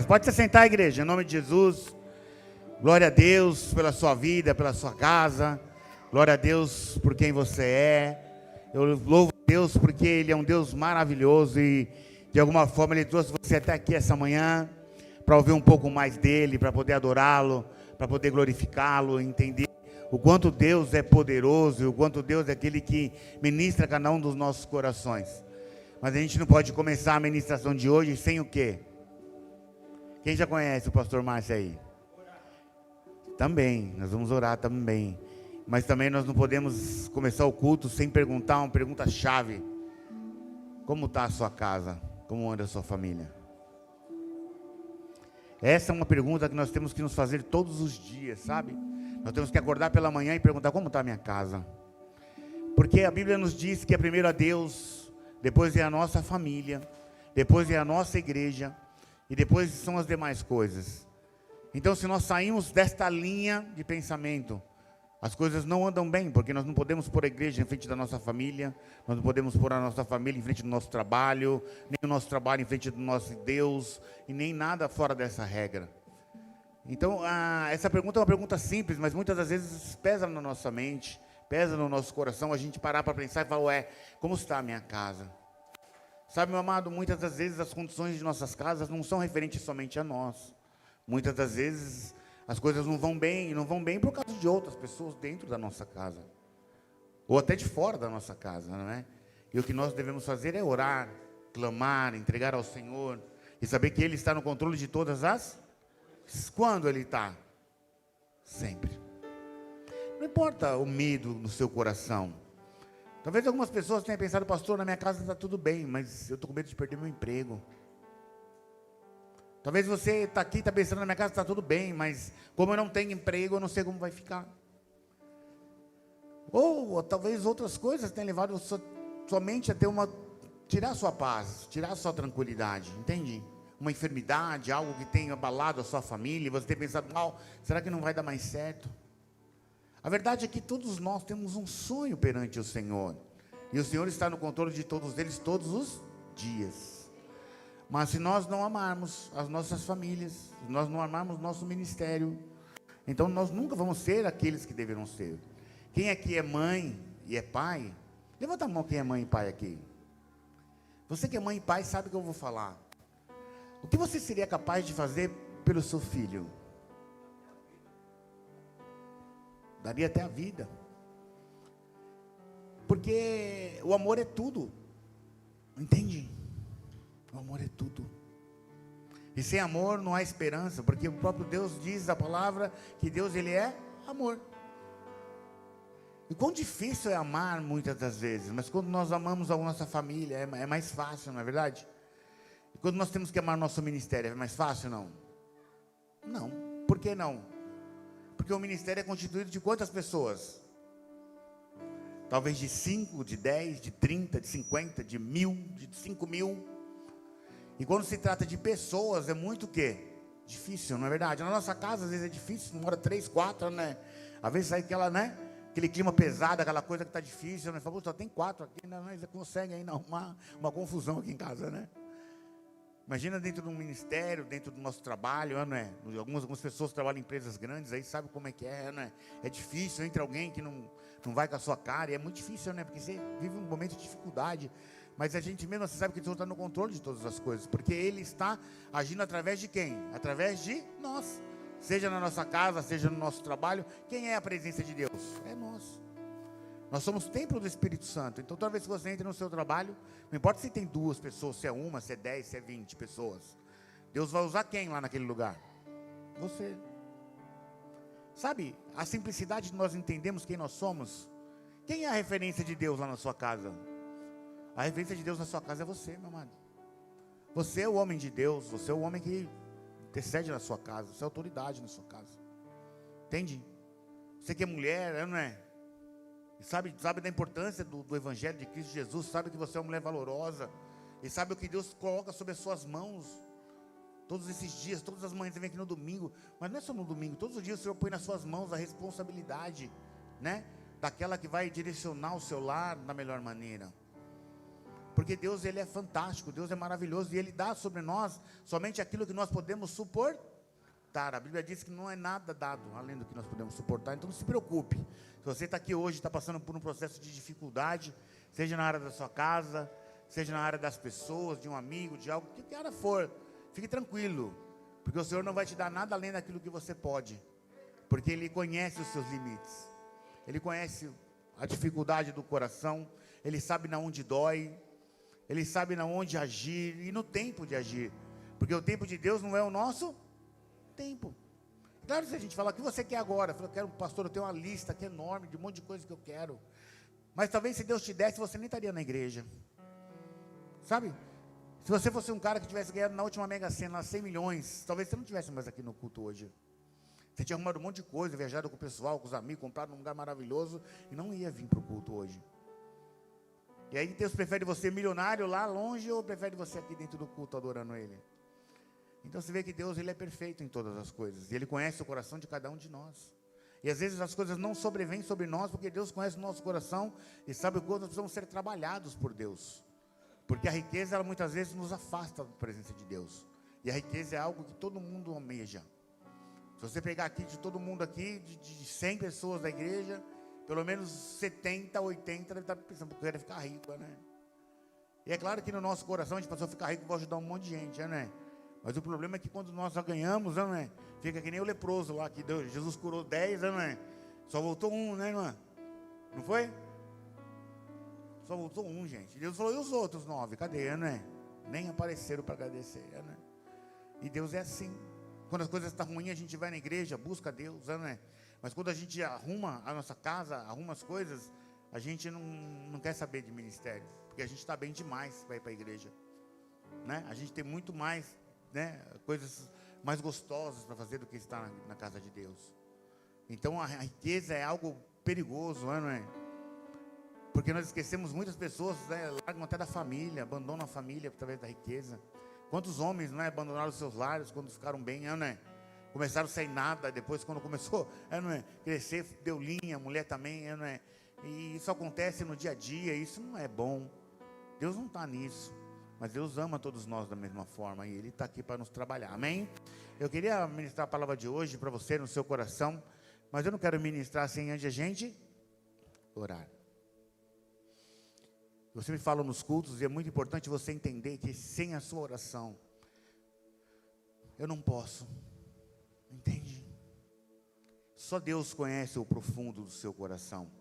Pode se sentar, igreja, em nome de Jesus. Glória a Deus pela sua vida, pela sua casa. Glória a Deus por quem você é. Eu louvo a Deus porque Ele é um Deus maravilhoso e de alguma forma Ele trouxe você até aqui essa manhã para ouvir um pouco mais dEle, para poder adorá-lo, para poder glorificá-lo, entender o quanto Deus é poderoso e o quanto Deus é aquele que ministra cada um dos nossos corações. Mas a gente não pode começar a ministração de hoje sem o quê? Quem já conhece o pastor Márcio aí? Também, nós vamos orar também. Mas também nós não podemos começar o culto sem perguntar uma pergunta-chave. Como está a sua casa? Como anda a sua família? Essa é uma pergunta que nós temos que nos fazer todos os dias, sabe? Nós temos que acordar pela manhã e perguntar como está a minha casa. Porque a Bíblia nos diz que é primeiro a Deus, depois é a nossa família, depois é a nossa igreja, e depois são as demais coisas. Então, se nós saímos desta linha de pensamento, as coisas não andam bem, porque nós não podemos pôr a igreja em frente da nossa família, nós não podemos pôr a nossa família em frente do nosso trabalho, nem o nosso trabalho em frente do nosso Deus, e nem nada fora dessa regra. Então, essa pergunta é uma pergunta simples, mas muitas das vezes pesa na nossa mente, pesa no nosso coração, a gente parar para pensar e falar, como está a minha casa? Sabe, meu amado, muitas das vezes as condições de nossas casas não são referentes somente a nós. Muitas das vezes as coisas não vão bem, e não vão bem por causa de outras pessoas dentro da nossa casa. Ou até de fora da nossa casa, não é? E o que nós devemos fazer é orar, clamar, entregar ao Senhor, e saber que Ele está no controle de todas as... Quando Ele está? Sempre. Não importa o medo no seu coração. Talvez algumas pessoas tenham pensado, pastor, na minha casa está tudo bem, mas eu estou com medo de perder meu emprego. Talvez você está aqui, está pensando, na minha casa está tudo bem, mas como eu não tenho emprego, eu não sei como vai ficar. Ou talvez outras coisas tenham levado sua mente a ter tirar a sua paz, tirar a sua tranquilidade, entende? Uma enfermidade, algo que tenha abalado a sua família, e você tem pensado, será que não vai dar mais certo? A verdade é que todos nós temos um sonho perante o Senhor. E o Senhor está no controle de todos eles todos os dias. Mas se nós não amarmos as nossas famílias, se nós não amarmos nosso ministério, então nós nunca vamos ser aqueles que deverão ser. Quem aqui é mãe e é pai? Levanta a mão quem é mãe e pai aqui. Você que é mãe e pai sabe o que eu vou falar. O que você seria capaz de fazer pelo seu filho? Daria até a vida. Porque o amor é tudo. Entende? O amor é tudo. E sem amor não há esperança, porque o próprio Deus diz a palavra que Deus, Ele é amor. E quão difícil é amar muitas das vezes, mas quando nós amamos a nossa família é mais fácil, não é verdade? E quando nós temos que amar nosso ministério, é mais fácil, não? Não. Por que não? Porque o ministério é constituído de quantas pessoas? Talvez de 5, de 10, de 30, de 50, de 1.000, de 5.000. E quando se trata de pessoas, é muito o quê? Difícil, não é verdade? Na nossa casa, às vezes é difícil, demora 3, 4, né? Às vezes sai aquele clima pesado, aquela coisa que está difícil, né? Fala, só tem 4 aqui, né? Mas você consegue ainda arrumar uma confusão aqui em casa, né? Imagina dentro de um ministério, dentro do nosso trabalho, não é? Algumas pessoas trabalham em empresas grandes, aí sabem como é que é, não é? É difícil, entre alguém que não vai com a sua cara, e é muito difícil, né? Porque você vive um momento de dificuldade, mas a gente mesmo assim sabe que Deus está no controle de todas as coisas, porque Ele está agindo através de quem? Através de nós, seja na nossa casa, seja no nosso trabalho. Quem é a presença de Deus? É nós. Nós somos templo do Espírito Santo. Então toda vez que você entra no seu trabalho, não importa se tem 2 pessoas, se é 1, se é 10, se é 20 pessoas, Deus vai usar quem lá naquele lugar? Você. Sabe, a simplicidade de nós entendemos quem nós somos. Quem é a referência de Deus lá na sua casa? A referência de Deus na sua casa é você, meu amado. Você é o homem de Deus, você é o homem que intercede na sua casa, você é autoridade na sua casa. Entende? Você que é mulher, não é? Sabe da importância do Evangelho de Cristo Jesus, sabe que você é uma mulher valorosa, e sabe o que Deus coloca sobre as suas mãos, todos esses dias, todas as manhãs. Você vem aqui no domingo, mas não é só no domingo, todos os dias o Senhor põe nas suas mãos a responsabilidade, né? Daquela que vai direcionar o seu lar da melhor maneira. Porque Deus, Ele é fantástico, Deus é maravilhoso, e Ele dá sobre nós somente aquilo que nós podemos suportar. A Bíblia diz que não é nada dado além do que nós podemos suportar. Então não se preocupe. Se você está aqui hoje, está passando por um processo de dificuldade, seja na área da sua casa, seja na área das pessoas, de um amigo, de algo, que área for, fique tranquilo, porque o Senhor não vai te dar nada além daquilo que você pode, porque Ele conhece os seus limites, Ele conhece a dificuldade do coração, Ele sabe na onde dói, Ele sabe na onde agir e no tempo de agir, porque o tempo de Deus não é o nosso tempo. Claro, se a gente falar, o que você quer agora? Eu quero, pastor, eu tenho uma lista aqui enorme de um monte de coisa que eu quero, mas talvez se Deus te desse, você nem estaria na igreja, sabe? Se você fosse um cara que tivesse ganhado na última Mega Sena 100 milhões, talvez você não estivesse mais aqui no culto hoje. Você tinha arrumado um monte de coisa, viajado com o pessoal, com os amigos, comprado num lugar maravilhoso, e não ia vir para o culto hoje. E aí Deus prefere você milionário lá longe, ou prefere você aqui dentro do culto adorando Ele? Então você vê que Deus, Ele é perfeito em todas as coisas, e Ele conhece o coração de cada um de nós. E às vezes as coisas não sobrevêm sobre nós, porque Deus conhece o nosso coração, e sabe o quanto nós precisamos ser trabalhados por Deus. Porque a riqueza, ela muitas vezes nos afasta da presença de Deus. E a riqueza é algo que todo mundo almeja. Se você pegar aqui, de todo mundo aqui, de 100 pessoas da igreja, pelo menos 70, 80 deve estar pensando, porque eu quero ficar rico, né? E é claro que no nosso coração a gente passou a ficar rico, vai ajudar um monte de gente, né? Mas o problema é que quando nós já ganhamos, né? Fica que nem o leproso lá, que Jesus curou 10, né? Só voltou um, né, irmã? Não foi? Só voltou um, gente. Deus falou, e os outros 9? Cadê, né? Nem apareceram para agradecer, né? E Deus é assim. Quando as coisas estão ruins, a gente vai na igreja, busca Deus, né? Mas quando a gente arruma a nossa casa, arruma as coisas, a gente não quer saber de ministério, porque a gente está bem demais para ir para a igreja, né? A gente tem muito mais, né, coisas mais gostosas para fazer do que estar na casa de Deus. Então a riqueza é algo perigoso, não é? Porque nós esquecemos, muitas pessoas, né, largam até da família, abandonam a família através da riqueza. Quantos homens, não é, abandonaram os seus lares quando ficaram bem, não é? Começaram sem nada, depois quando começou, não é, crescer, deu linha, mulher também, não é? E isso acontece no dia a dia, isso não é bom. Deus não está nisso, mas Deus ama todos nós da mesma forma, e Ele está aqui para nos trabalhar, amém? Eu queria ministrar a palavra de hoje para você, no seu coração, mas eu não quero ministrar sem antes a gente orar. Você me fala nos cultos, e é muito importante você entender que sem a sua oração, eu não posso, entende? Só Deus conhece o profundo do seu coração.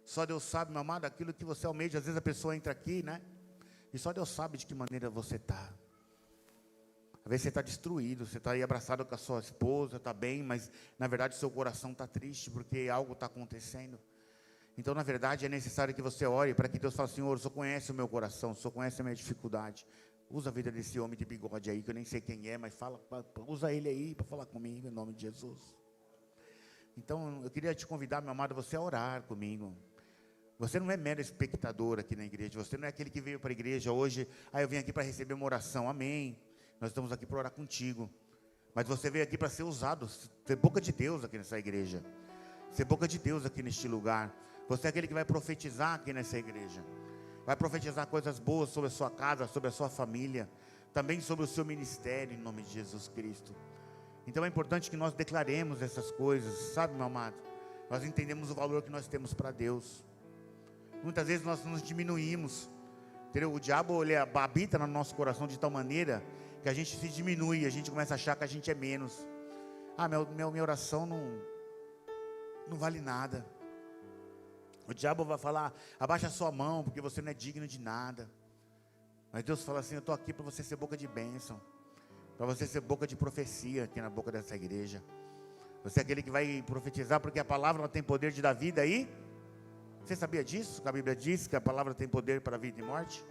Só Deus sabe, meu amado, aquilo que você almeja. Às vezes a pessoa entra aqui, né? E só Deus sabe de que maneira você está. Às vezes você está destruído, você está aí abraçado com a sua esposa, está bem, mas na verdade o seu coração está triste, porque algo está acontecendo. Então, na verdade, é necessário que você ore para que Deus fale, Senhor, o Senhor conhece o meu coração, o Senhor conhece a minha dificuldade. Usa a vida desse homem de bigode aí, que eu nem sei quem é, mas usa ele aí para falar comigo, em nome de Jesus. Então, eu queria te convidar, meu amado, você a orar comigo. Você não é mero espectador aqui na igreja, você não é aquele que veio para a igreja hoje, eu vim aqui para receber uma oração, amém. Nós estamos aqui para orar contigo. Mas você veio aqui para ser usado, ser boca de Deus aqui nessa igreja. Ser boca de Deus aqui neste lugar. Você é aquele que vai profetizar aqui nessa igreja. Vai profetizar coisas boas sobre a sua casa, sobre a sua família. Também sobre o seu ministério, em nome de Jesus Cristo. Então é importante que nós declaremos essas coisas, sabe, meu amado? Nós entendemos o valor que nós temos para Deus. Muitas vezes nós nos diminuímos, entendeu? O diabo, ele habita no nosso coração de tal maneira que a gente se diminui, a gente começa a achar que a gente é menos. Minha oração não vale nada. O diabo vai falar, abaixa a sua mão, porque você não é digno de nada. Mas Deus fala assim, eu estou aqui para você ser boca de bênção, para você ser boca de profecia aqui na boca dessa igreja. Você é aquele que vai profetizar, porque a palavra ela tem poder de dar vida aí. Você sabia disso? Que a Bíblia diz que a palavra tem poder para vida e morte?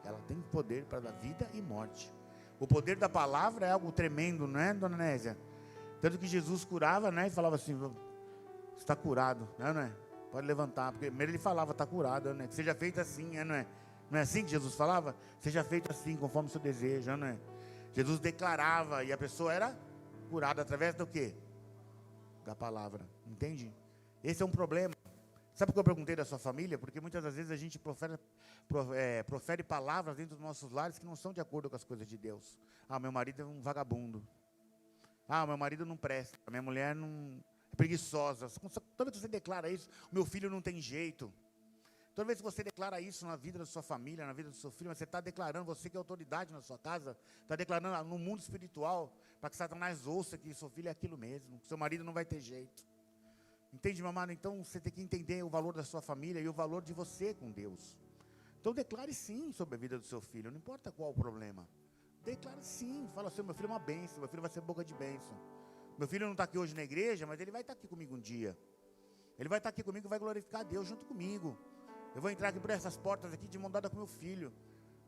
Ela tem poder para dar vida e morte. O poder da palavra é algo tremendo, não é, dona Nésia? Tanto que Jesus curava, né? E falava assim, você está curado, não é? Pode levantar, porque primeiro ele falava, está curado, né? Que seja feito assim, não é? Não é assim que Jesus falava? Seja feito assim, conforme o seu desejo, não é? Jesus declarava, e a pessoa era curada através do quê? Da palavra, entende? Esse é um problema. Sabe o que eu perguntei da sua família? Porque muitas das vezes a gente profere palavras dentro dos nossos lares que não são de acordo com as coisas de Deus. Ah, meu marido é um vagabundo. Ah, meu marido não presta. A minha mulher não é preguiçosa. Toda vez que você declara isso, o meu filho não tem jeito. Toda vez que você declara isso na vida da sua família, na vida do seu filho, você está declarando, você que é autoridade na sua casa, está declarando no mundo espiritual, para que Satanás ouça que seu filho é aquilo mesmo, que seu marido não vai ter jeito. Entende, meu amado? Então você tem que entender o valor da sua família e o valor de você com Deus. Então declare sim sobre a vida do seu filho, não importa qual o problema. Declare sim, fala assim, meu filho é uma bênção, meu filho vai ser boca de bênção. Meu filho não está aqui hoje na igreja, mas ele vai estar aqui comigo um dia. Ele vai estar aqui comigo e vai glorificar a Deus junto comigo. Eu vou entrar aqui por essas portas aqui de mão dada com meu filho.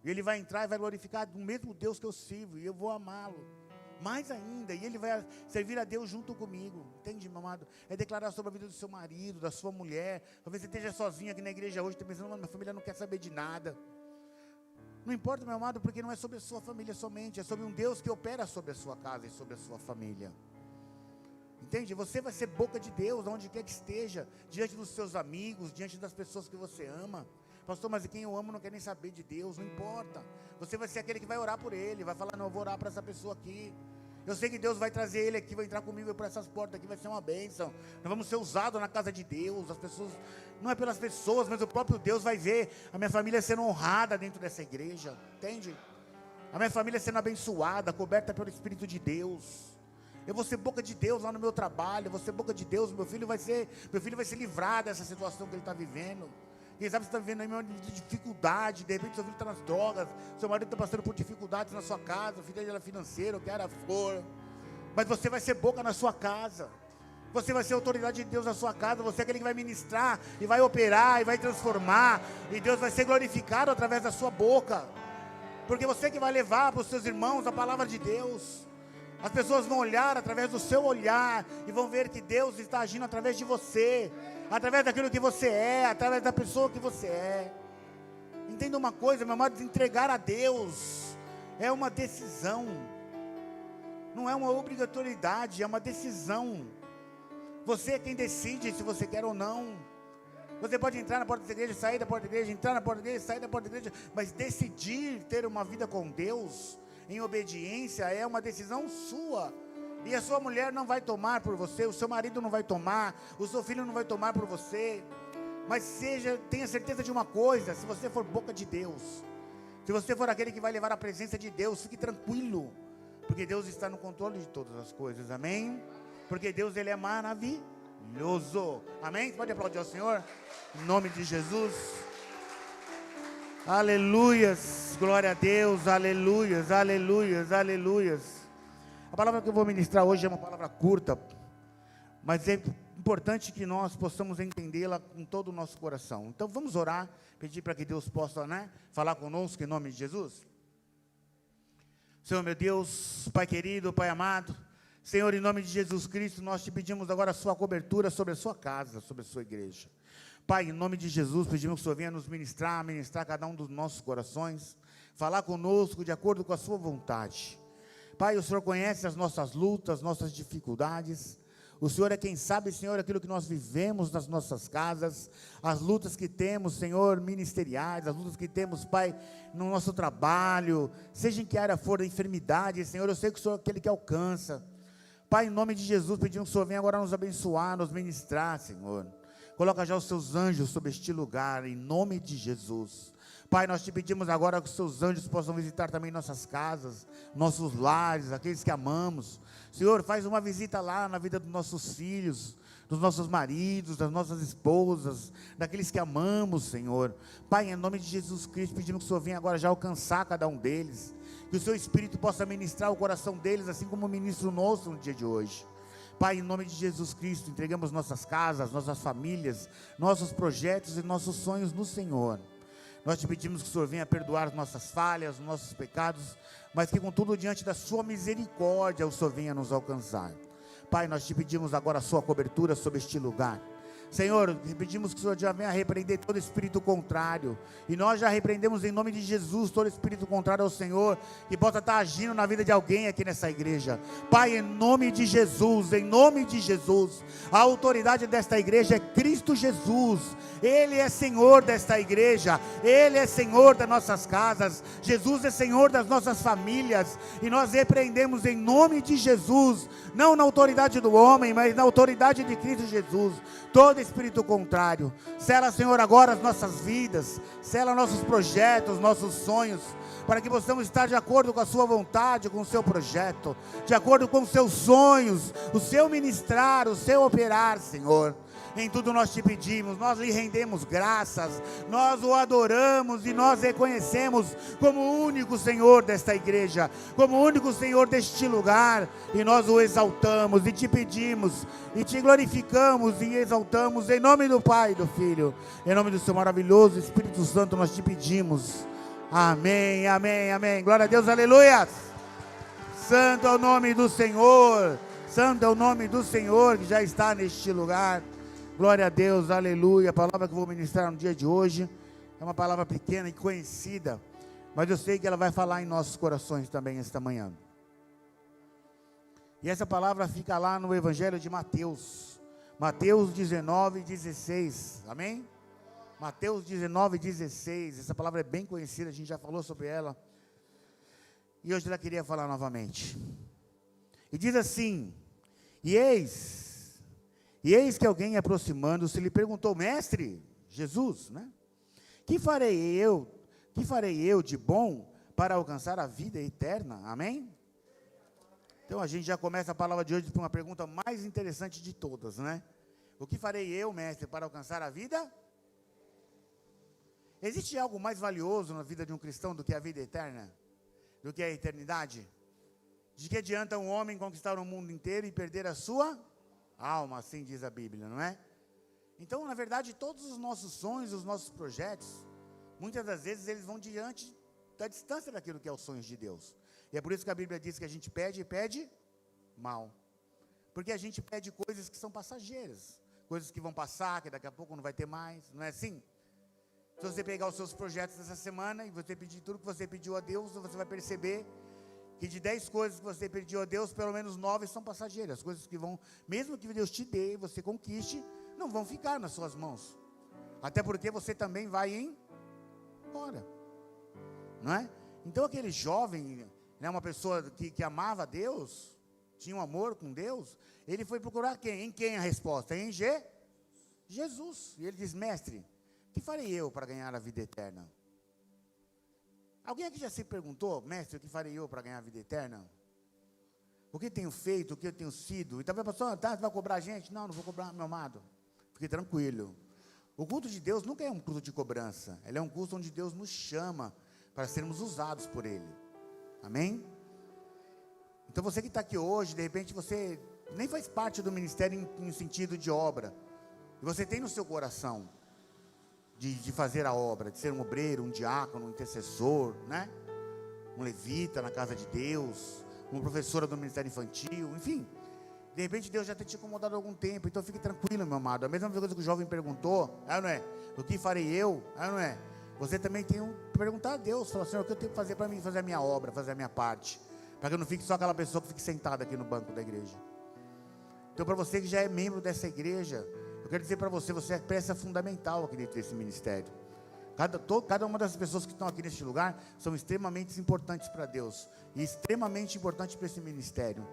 E ele vai entrar e vai glorificar o mesmo Deus que eu sirvo, e eu vou amá-lo. Mais ainda, e ele vai servir a Deus junto comigo. Entende, meu amado? É declarar sobre a vida do seu marido, da sua mulher. Talvez você esteja sozinho aqui na igreja hoje, está pensando, minha família não quer saber de nada. Não importa, meu amado, porque não é sobre a sua família somente, é sobre um Deus que opera sobre a sua casa e sobre a sua família. Entende? Você vai ser boca de Deus, onde quer que esteja, diante dos seus amigos, diante das pessoas que você ama. Pastor, mas quem eu amo não quer nem saber de Deus, não importa. Você vai ser aquele que vai orar por ele, vai falar, não, eu vou orar para essa pessoa aqui. Eu sei que Deus vai trazer ele aqui, vai entrar comigo por essas portas aqui, vai ser uma bênção. Nós vamos ser usados na casa de Deus. As pessoas, não é pelas pessoas, mas o próprio Deus vai ver a minha família sendo honrada dentro dessa igreja. Entende? A minha família sendo abençoada, coberta pelo Espírito de Deus. Eu vou ser boca de Deus lá no meu trabalho, eu vou ser boca de Deus, meu filho vai ser livrado dessa situação que ele está vivendo. Quem sabe você está vivendo aí uma dificuldade, de repente seu filho está nas drogas, seu marido está passando por dificuldades na sua casa, o filho dele era financeiro, o que era for. Mas você vai ser boca na sua casa. Você vai ser autoridade de Deus na sua casa. Você é aquele que vai ministrar e vai operar e vai transformar. E Deus vai ser glorificado através da sua boca. Porque você que vai levar para os seus irmãos a palavra de Deus. As pessoas vão olhar através do seu olhar e vão ver que Deus está agindo através de você, através daquilo que você é, através da pessoa que você é. Entenda uma coisa, meu amado, entregar a Deus é uma decisão, não é uma obrigatoriedade, é uma decisão. Você é quem decide se você quer ou não. Você pode entrar na porta da igreja, sair da porta da igreja, entrar na porta da igreja, sair da porta da igreja, mas decidir ter uma vida com Deus em obediência é uma decisão sua. E a sua mulher não vai tomar por você, o seu marido não vai tomar, o seu filho não vai tomar por você. Mas tenha certeza de uma coisa: se você for boca de Deus, se você for aquele que vai levar a presença de Deus, fique tranquilo, porque Deus está no controle de todas as coisas, amém? Porque Deus, Ele é maravilhoso, amém? Pode aplaudir ao Senhor, em nome de Jesus. Aleluias, glória a Deus, aleluias, aleluias, aleluias. A palavra que eu vou ministrar hoje é uma palavra curta, mas é importante que nós possamos entendê-la com todo o nosso coração. Então vamos orar, pedir para que Deus possa, falar conosco em nome de Jesus. Senhor meu Deus, Pai querido, Pai amado, Senhor, em nome de Jesus Cristo, nós te pedimos agora a sua cobertura sobre a sua casa, sobre a sua igreja. Pai, em nome de Jesus, pedimos que o Senhor venha nos ministrar cada um dos nossos corações, falar conosco de acordo com a sua vontade. Pai, o Senhor conhece as nossas lutas, nossas dificuldades. O Senhor é quem sabe, Senhor, aquilo que nós vivemos nas nossas casas, as lutas que temos, Senhor, ministeriais, as lutas que temos, Pai, no nosso trabalho, seja em que área for da enfermidade, Senhor, eu sei que o Senhor é aquele que alcança. Pai, em nome de Jesus, pedimos que o Senhor venha agora nos abençoar, nos ministrar, Senhor. Coloca já os seus anjos sobre este lugar, em nome de Jesus. Pai, nós te pedimos agora que os seus anjos possam visitar também nossas casas, nossos lares, aqueles que amamos. Senhor, faz uma visita lá na vida dos nossos filhos, dos nossos maridos, das nossas esposas, daqueles que amamos, Senhor. Pai, em nome de Jesus Cristo, pedimos que o Senhor venha agora já alcançar cada um deles. Que o seu Espírito possa ministrar o coração deles, assim como ministra o nosso no dia de hoje. Pai, em nome de Jesus Cristo, entregamos nossas casas, nossas famílias, nossos projetos e nossos sonhos no Senhor. Nós te pedimos que o Senhor venha perdoar as nossas falhas, os nossos pecados, mas que contudo diante da sua misericórdia o Senhor venha nos alcançar. Pai, nós te pedimos agora a sua cobertura sobre este lugar. Senhor, pedimos que o Senhor já venha repreender todo espírito contrário, e nós já repreendemos em nome de Jesus todo espírito contrário ao Senhor, que possa estar agindo na vida de alguém aqui nessa igreja. Pai, em nome de Jesus, a autoridade desta igreja é Cristo Jesus. Ele é Senhor desta igreja, Ele é Senhor das nossas casas, Jesus é Senhor das nossas famílias, e nós repreendemos em nome de Jesus, não na autoridade do homem, mas na autoridade de Cristo Jesus, todo espírito contrário. Sela, Senhor, agora as nossas vidas, sela nossos projetos, nossos sonhos, para que possamos estar de acordo com a sua vontade, com o seu projeto, de acordo com os seus sonhos, o seu ministrar, o seu operar, Senhor. Em tudo nós te pedimos, nós lhe rendemos graças, nós o adoramos e nós reconhecemos como o único Senhor desta igreja, como o único Senhor deste lugar, e nós o exaltamos e te pedimos, e te glorificamos e exaltamos, em nome do Pai e do Filho, em nome do seu maravilhoso Espírito Santo nós te pedimos, amém, amém, amém, glória a Deus, aleluia. Santo é o nome do Senhor, santo é o nome do Senhor que já está neste lugar. Glória a Deus, aleluia. A palavra que eu vou ministrar no dia de hoje é uma palavra pequena e conhecida, mas eu sei que ela vai falar em nossos corações também esta manhã. E essa palavra fica lá no Evangelho de Mateus, Mateus 19:16, amém? Mateus 19:16, essa palavra é bem conhecida, a gente já falou sobre ela, e hoje ela queria falar novamente. E diz assim: E eis que alguém aproximando-se lhe perguntou: Mestre, Jesus, né? Que farei eu de bom para alcançar a vida eterna? Amém? Então a gente já começa a palavra de hoje com uma pergunta mais interessante de todas, né? O que farei eu, mestre, para alcançar a vida? Existe algo mais valioso na vida de um cristão do que a vida eterna? Do que a eternidade? De que adianta um homem conquistar o mundo inteiro e perder a sua alma, assim diz a Bíblia, não é? Então, na verdade, todos os nossos sonhos, os nossos projetos, muitas das vezes eles vão diante da distância daquilo que é os sonhos de Deus. E é por isso que a Bíblia diz que a gente pede e pede mal. Porque a gente pede coisas que são passageiras, coisas que vão passar, que daqui a pouco não vai ter mais, não é assim? Se você pegar os seus projetos dessa semana e você pedir tudo que você pediu a Deus, você vai perceber que de 10 coisas que você pediu a Deus, pelo menos 9 são passageiras. Coisas que vão, mesmo que Deus te dê, você conquiste, não vão ficar nas suas mãos. Até porque você também vai embora. Não é? Então aquele jovem, né, uma pessoa que amava a Deus, tinha um amor com Deus, ele foi procurar quem? Em quem a resposta? Em Jesus. E ele diz: Mestre, que farei eu para ganhar a vida eterna? Alguém aqui já se perguntou: Mestre, o que farei eu para ganhar a vida eterna? O que tenho feito, o que eu tenho sido? E talvez a pessoa, tá, você vai cobrar a gente? Não, não vou cobrar, meu amado. Fique tranquilo. O culto de Deus nunca é um culto de cobrança. Ele é um culto onde Deus nos chama para sermos usados por Ele. Amém? Então você que está aqui hoje, de repente você nem faz parte do ministério em sentido de obra. E você tem no seu coração de fazer a obra, de ser um obreiro, um diácono, um intercessor, né? Um levita na casa de Deus, uma professora do ministério infantil, enfim. De repente Deus já tem te incomodado há algum tempo, então fique tranquilo, meu amado. A mesma coisa que o jovem perguntou, não é? O que farei eu? Não é? Você também tem que perguntar a Deus, falar: Senhor, o que eu tenho que fazer para mim fazer a minha obra, fazer a minha parte? Para que eu não fique só aquela pessoa que fique sentada aqui no banco da igreja. Então, para você que já é membro dessa igreja, eu quero dizer para você, você é peça fundamental aqui dentro desse ministério. Cada uma das pessoas que estão aqui neste lugar são extremamente importantes para Deus e extremamente importantes para esse ministério.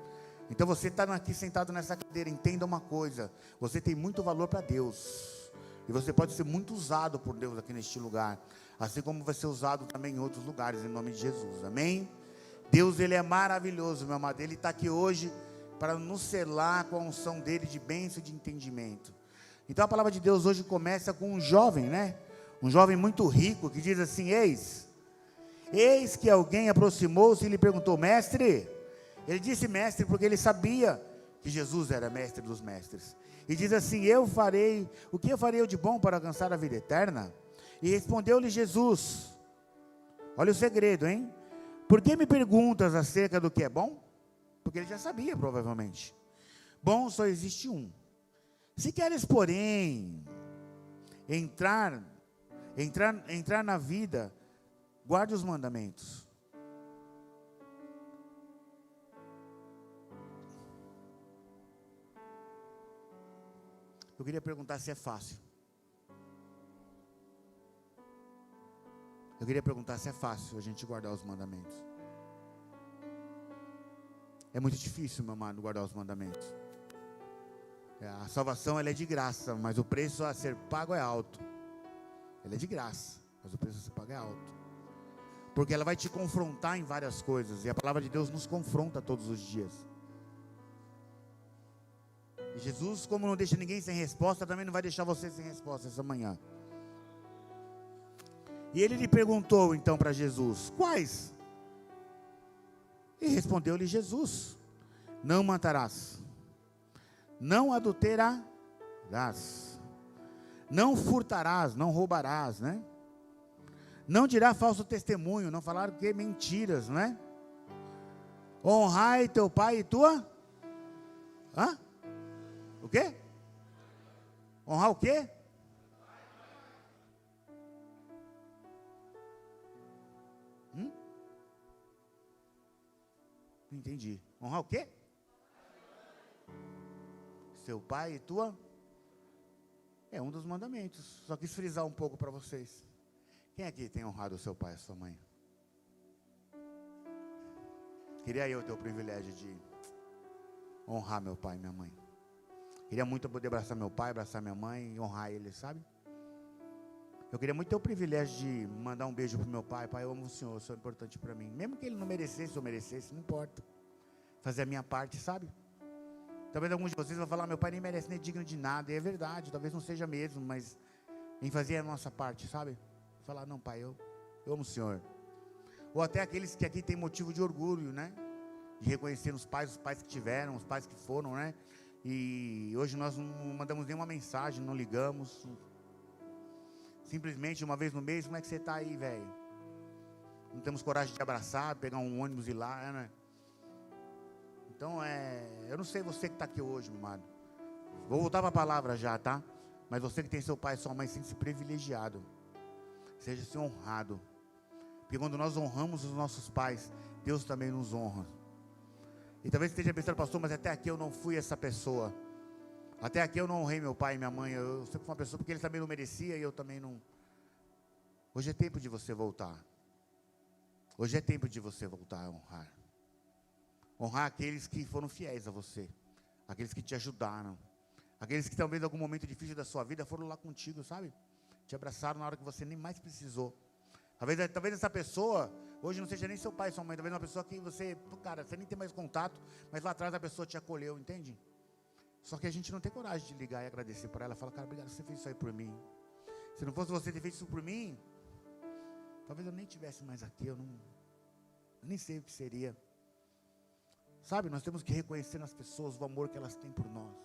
Então você está aqui sentado nessa cadeira, entenda uma coisa: você tem muito valor para Deus e você pode ser muito usado por Deus aqui neste lugar, assim como vai ser usado também em outros lugares, em nome de Jesus, amém? Deus, Ele é maravilhoso, meu amado. Ele está aqui hoje para nos selar com a unção dEle de bênção e de entendimento. Então a palavra de Deus hoje começa com um jovem, né? Um jovem muito rico, que diz assim: Eis que alguém aproximou-se e lhe perguntou: Mestre? Ele disse mestre porque ele sabia que Jesus era mestre dos mestres. E diz assim: o que eu farei eu de bom para alcançar a vida eterna? E respondeu-lhe Jesus: olha o segredo, hein? Por que me perguntas acerca do que é bom? Porque ele já sabia, provavelmente. Bom só existe um. Se queres, porém, entrar na vida, guarde os mandamentos. Eu queria perguntar se é fácil. Eu queria perguntar se é fácil a gente guardar os mandamentos. É muito difícil, meu amado, guardar os mandamentos. A salvação, ela é de graça, mas o preço a ser pago é alto. Ela é de graça, mas o preço a ser pago é alto. Porque ela vai te confrontar em várias coisas, e a palavra de Deus nos confronta todos os dias. E Jesus, como não deixa ninguém sem resposta, também não vai deixar você sem resposta essa manhã. E ele lhe perguntou então para Jesus: quais? E respondeu-lhe Jesus: não matarás, não adulterarás, não furtarás, não roubarás, né? Não dirá falso testemunho, não falar o que? Mentiras, não é? Honrai teu pai e tua... Hã? O quê? Honrar o quê? Não entendi. Honrar o quê? Seu pai e tua... É um dos mandamentos. Só quis frisar um pouco para vocês. Quem aqui tem honrado o seu pai e a sua mãe? Queria eu ter o privilégio de honrar meu pai e minha mãe. Queria muito poder abraçar meu pai, abraçar minha mãe e honrar eles, sabe? Eu queria muito ter o privilégio de mandar um beijo pro meu pai. Pai, eu amo o senhor é importante para mim. Mesmo que ele não merecesse ou merecesse, não importa. Fazer a minha parte, sabe? Talvez alguns de vocês vão falar: meu pai nem merece, nem é digno de nada. E é verdade, talvez não seja mesmo, mas em fazer a nossa parte, sabe? Falar: não, pai, eu amo o senhor. Ou até aqueles que aqui têm motivo de orgulho, né? De reconhecer os pais que tiveram, os pais que foram, né? E hoje nós não mandamos nenhuma mensagem, não ligamos. Simplesmente uma vez no mês: como é que você está aí, velho? Não temos coragem de abraçar, pegar um ônibus e ir lá, né? Então, eu não sei você que está aqui hoje, meu amado. Vou voltar para a palavra já, tá? Mas você que tem seu pai e sua mãe, sinta-se privilegiado. Seja-se honrado. Porque quando nós honramos os nossos pais, Deus também nos honra. E talvez esteja pensando: pastor, mas até aqui eu não fui essa pessoa. Até aqui eu não honrei meu pai e minha mãe. Eu sempre fui uma pessoa porque eles também não mereciam e eu também não. Hoje é tempo de você voltar. Hoje é tempo de você voltar a honrar. Honrar aqueles que foram fiéis a você. Aqueles que te ajudaram. Aqueles que talvez em algum momento difícil da sua vida foram lá contigo, sabe? Te abraçaram na hora que você nem mais precisou. Talvez essa pessoa hoje não seja nem seu pai, sua mãe. Talvez uma pessoa que você, cara, você nem tem mais contato, mas lá atrás a pessoa te acolheu, entende? Só que a gente não tem coragem de ligar e agradecer por ela. Fala: cara, obrigado, você fez isso aí por mim. Se não fosse você ter feito isso por mim, talvez eu nem estivesse mais aqui. Eu nem sei o que seria. Sabe, nós temos que reconhecer nas pessoas o amor que elas têm por nós.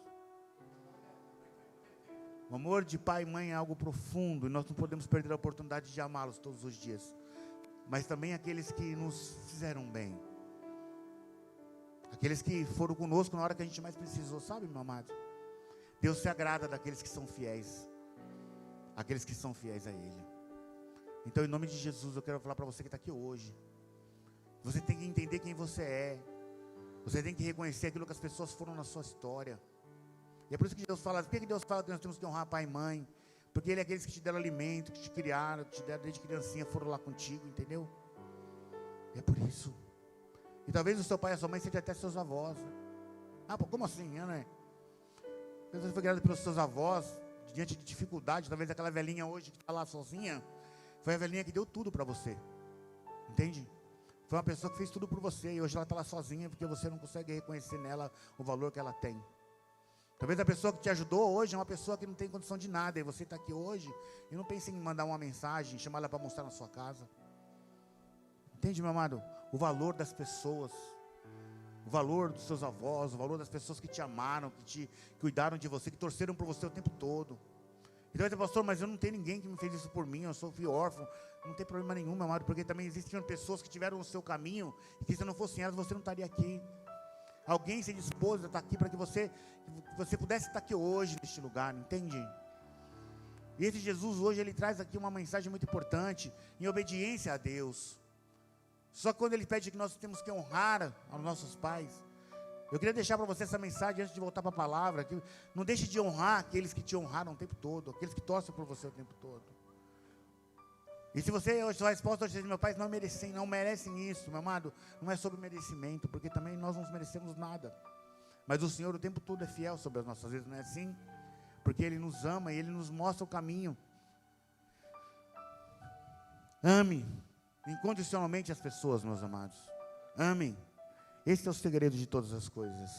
O amor de pai e mãe é algo profundo, e nós não podemos perder a oportunidade de amá-los todos os dias. Mas também aqueles que nos fizeram bem. Aqueles que foram conosco na hora que a gente mais precisou, sabe, meu amado? Deus se agrada daqueles que são fiéis. Aqueles que são fiéis a Ele. Então, em nome de Jesus, eu quero falar para você que está aqui hoje. Você tem que entender quem você é. Você tem que reconhecer aquilo que as pessoas foram na sua história. E é por isso que Deus fala: por que Deus fala que nós temos que honrar pai e mãe? Porque Ele é aqueles que te deram alimento, que te criaram, que te deram desde criancinha, foram lá contigo, entendeu? E é por isso. E talvez o seu pai e a sua mãe sejam até seus avós. Ah, pô, como assim, né? Você foi criado pelos seus avós, diante de dificuldade. Talvez aquela velhinha hoje que está lá sozinha, foi a velhinha que deu tudo para você. Entende? Foi uma pessoa que fez tudo por você, e hoje ela está lá sozinha, porque você não consegue reconhecer nela o valor que ela tem. Talvez a pessoa que te ajudou hoje é uma pessoa que não tem condição de nada, e você está aqui hoje, e não pense em mandar uma mensagem, chamar ela para mostrar na sua casa. Entende, meu amado? O valor das pessoas, o valor dos seus avós, o valor das pessoas que te amaram, que te cuidaram de você, que torceram por você o tempo todo. Então, pastor, mas eu não tenho ninguém que me fez isso por mim, eu fui órfão. Não tem problema nenhum, meu amado, porque também existiam pessoas que tiveram o seu caminho, e que se não fossem elas, você não estaria aqui. alguém se dispôs a estar aqui para que você pudesse estar aqui hoje, neste lugar, entende? E esse Jesus hoje, ele traz aqui uma mensagem muito importante, em obediência a Deus. Só que quando ele pede que nós temos que honrar aos nossos pais, eu queria deixar para você essa mensagem antes de voltar para a palavra, que não deixe de honrar aqueles que te honraram o tempo todo, aqueles que torcem por você o tempo todo. E se você, a sua resposta hoje diz, meu pai, não merecem isso, meu amado, não é sobre merecimento, porque também nós não merecemos nada. Mas o Senhor o tempo todo é fiel sobre as nossas vidas, não é assim? Porque Ele nos ama e Ele nos mostra o caminho. Ame incondicionalmente as pessoas, meus amados. Amem. Esse é o segredo de todas as coisas.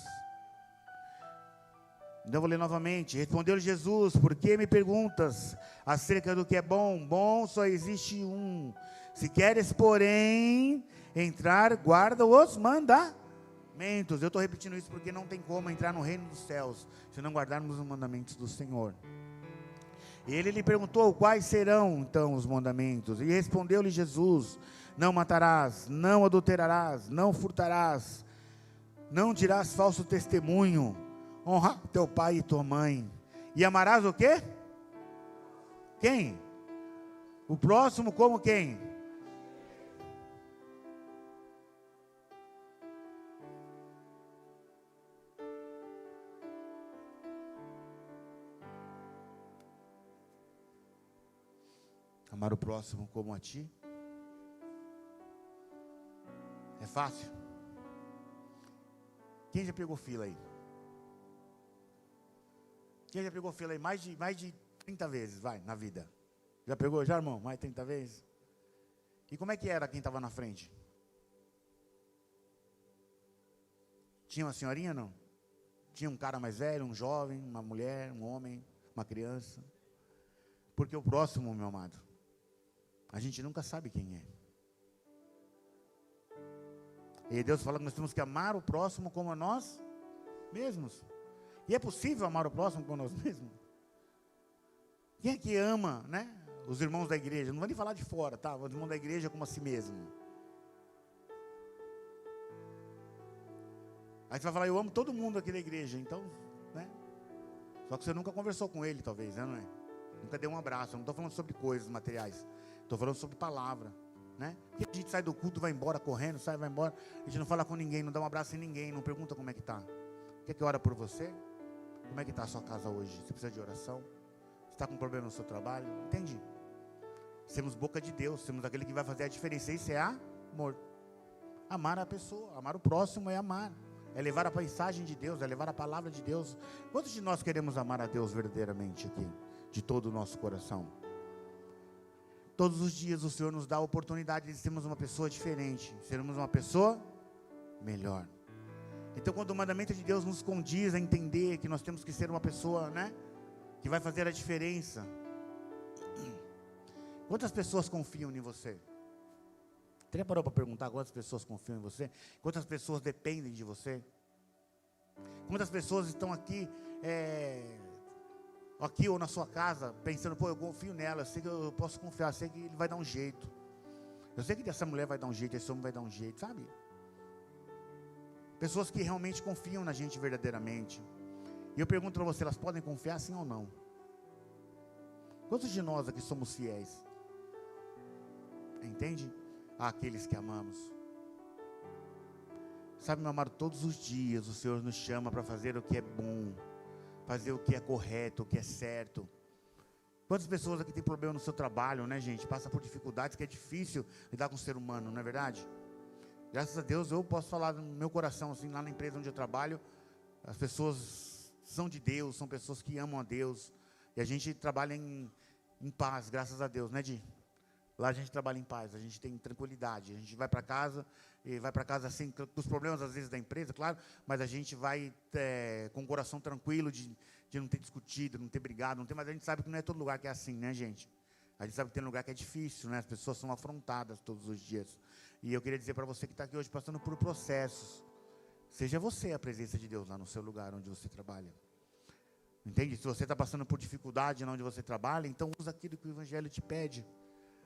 Então eu vou ler novamente. Respondeu-lhe Jesus: por que me perguntas acerca do que é bom? Bom só existe um. Se queres, porém, entrar, guarda os mandamentos. Eu estou repetindo isso porque não tem como entrar no reino dos céus se não guardarmos os mandamentos do Senhor. Ele lhe perguntou: quais serão então os mandamentos? E respondeu-lhe Jesus: não matarás, não adulterarás, não furtarás, não dirás falso testemunho, honra teu pai e tua mãe, e amarás o quê? Quem? O próximo como quem? Amar o próximo como a ti. É fácil? Quem já pegou fila aí? Quem já pegou fila aí mais de 30 vezes, vai, na vida? Já pegou, já, irmão? Mais de 30 vezes? E como é que era quem estava na frente? Tinha uma senhorinha, não? Tinha um cara mais velho, um jovem, uma mulher, um homem, uma criança? Porque o próximo, meu amado, a gente nunca sabe quem é. E Deus fala que nós temos que amar o próximo como a nós mesmos. E é possível amar o próximo como nós mesmos? Quem é que ama, né? Os irmãos da igreja, não vou nem falar de fora, tá? Os irmãos da igreja como a si mesmo. Aí você vai falar, eu amo todo mundo aqui da igreja, então, né? Só que você nunca conversou com ele, talvez, né? Não é? Nunca deu um abraço. Eu não estou falando sobre coisas materiais, estou falando sobre palavra. Né? Porque a gente sai do culto, vai embora correndo, vai embora, a gente não fala com ninguém, não dá um abraço em ninguém, não pergunta como é que está. Quer que ora por você? Como é que está a sua casa hoje? Você precisa de oração? Você está com problema no seu trabalho? Entende? Somos boca de Deus, somos aquele que vai fazer a diferença. Isso é amor. Amar a pessoa, amar o próximo é amar, é levar a mensagem de Deus, é levar a palavra de Deus. Quantos de nós queremos amar a Deus verdadeiramente aqui? De todo o nosso coração. Todos os dias o Senhor nos dá a oportunidade de sermos uma pessoa diferente, sermos uma pessoa melhor. Então quando o mandamento de Deus nos condiz a entender que nós temos que ser uma pessoa, né, que vai fazer a diferença. Quantas pessoas confiam em você? Você já parou para perguntar quantas pessoas confiam em você? Quantas pessoas dependem de você? Quantas pessoas estão aqui aqui ou na sua casa, pensando, pô, eu confio nela, eu sei que eu posso confiar, eu sei que ele vai dar um jeito, eu sei que essa mulher vai dar um jeito, esse homem vai dar um jeito, sabe? Pessoas que realmente confiam na gente verdadeiramente. E eu pergunto para você, elas podem confiar sim ou não? Quantos de nós aqui somos fiéis? Entende? Àqueles que amamos. Sabe, meu amado, todos os dias o Senhor nos chama para fazer o que é bom, fazer o que é correto, o que é certo. Quantas pessoas aqui têm problema no seu trabalho, né, gente? Passa por dificuldades que é difícil lidar com o ser humano, não é verdade? Graças a Deus eu posso falar no meu coração, assim, lá na empresa onde eu trabalho, as pessoas são de Deus, são pessoas que amam a Deus, e a gente trabalha em paz, graças a Deus, né, Di? Lá a gente trabalha em paz, a gente tem tranquilidade, a gente vai para casa, e vai para casa assim, com os problemas às vezes da empresa, claro, mas a gente vai com o coração tranquilo de não ter discutido, não ter brigado, não ter, mas a gente sabe que não é todo lugar que é assim, né, gente? A gente sabe que tem lugar que é difícil, né? As pessoas são afrontadas todos os dias. E eu queria dizer para você que está aqui hoje passando por processos, seja você a presença de Deus lá no seu lugar onde você trabalha. Entende? Se você está passando por dificuldade onde você trabalha, então usa aquilo que o Evangelho te pede.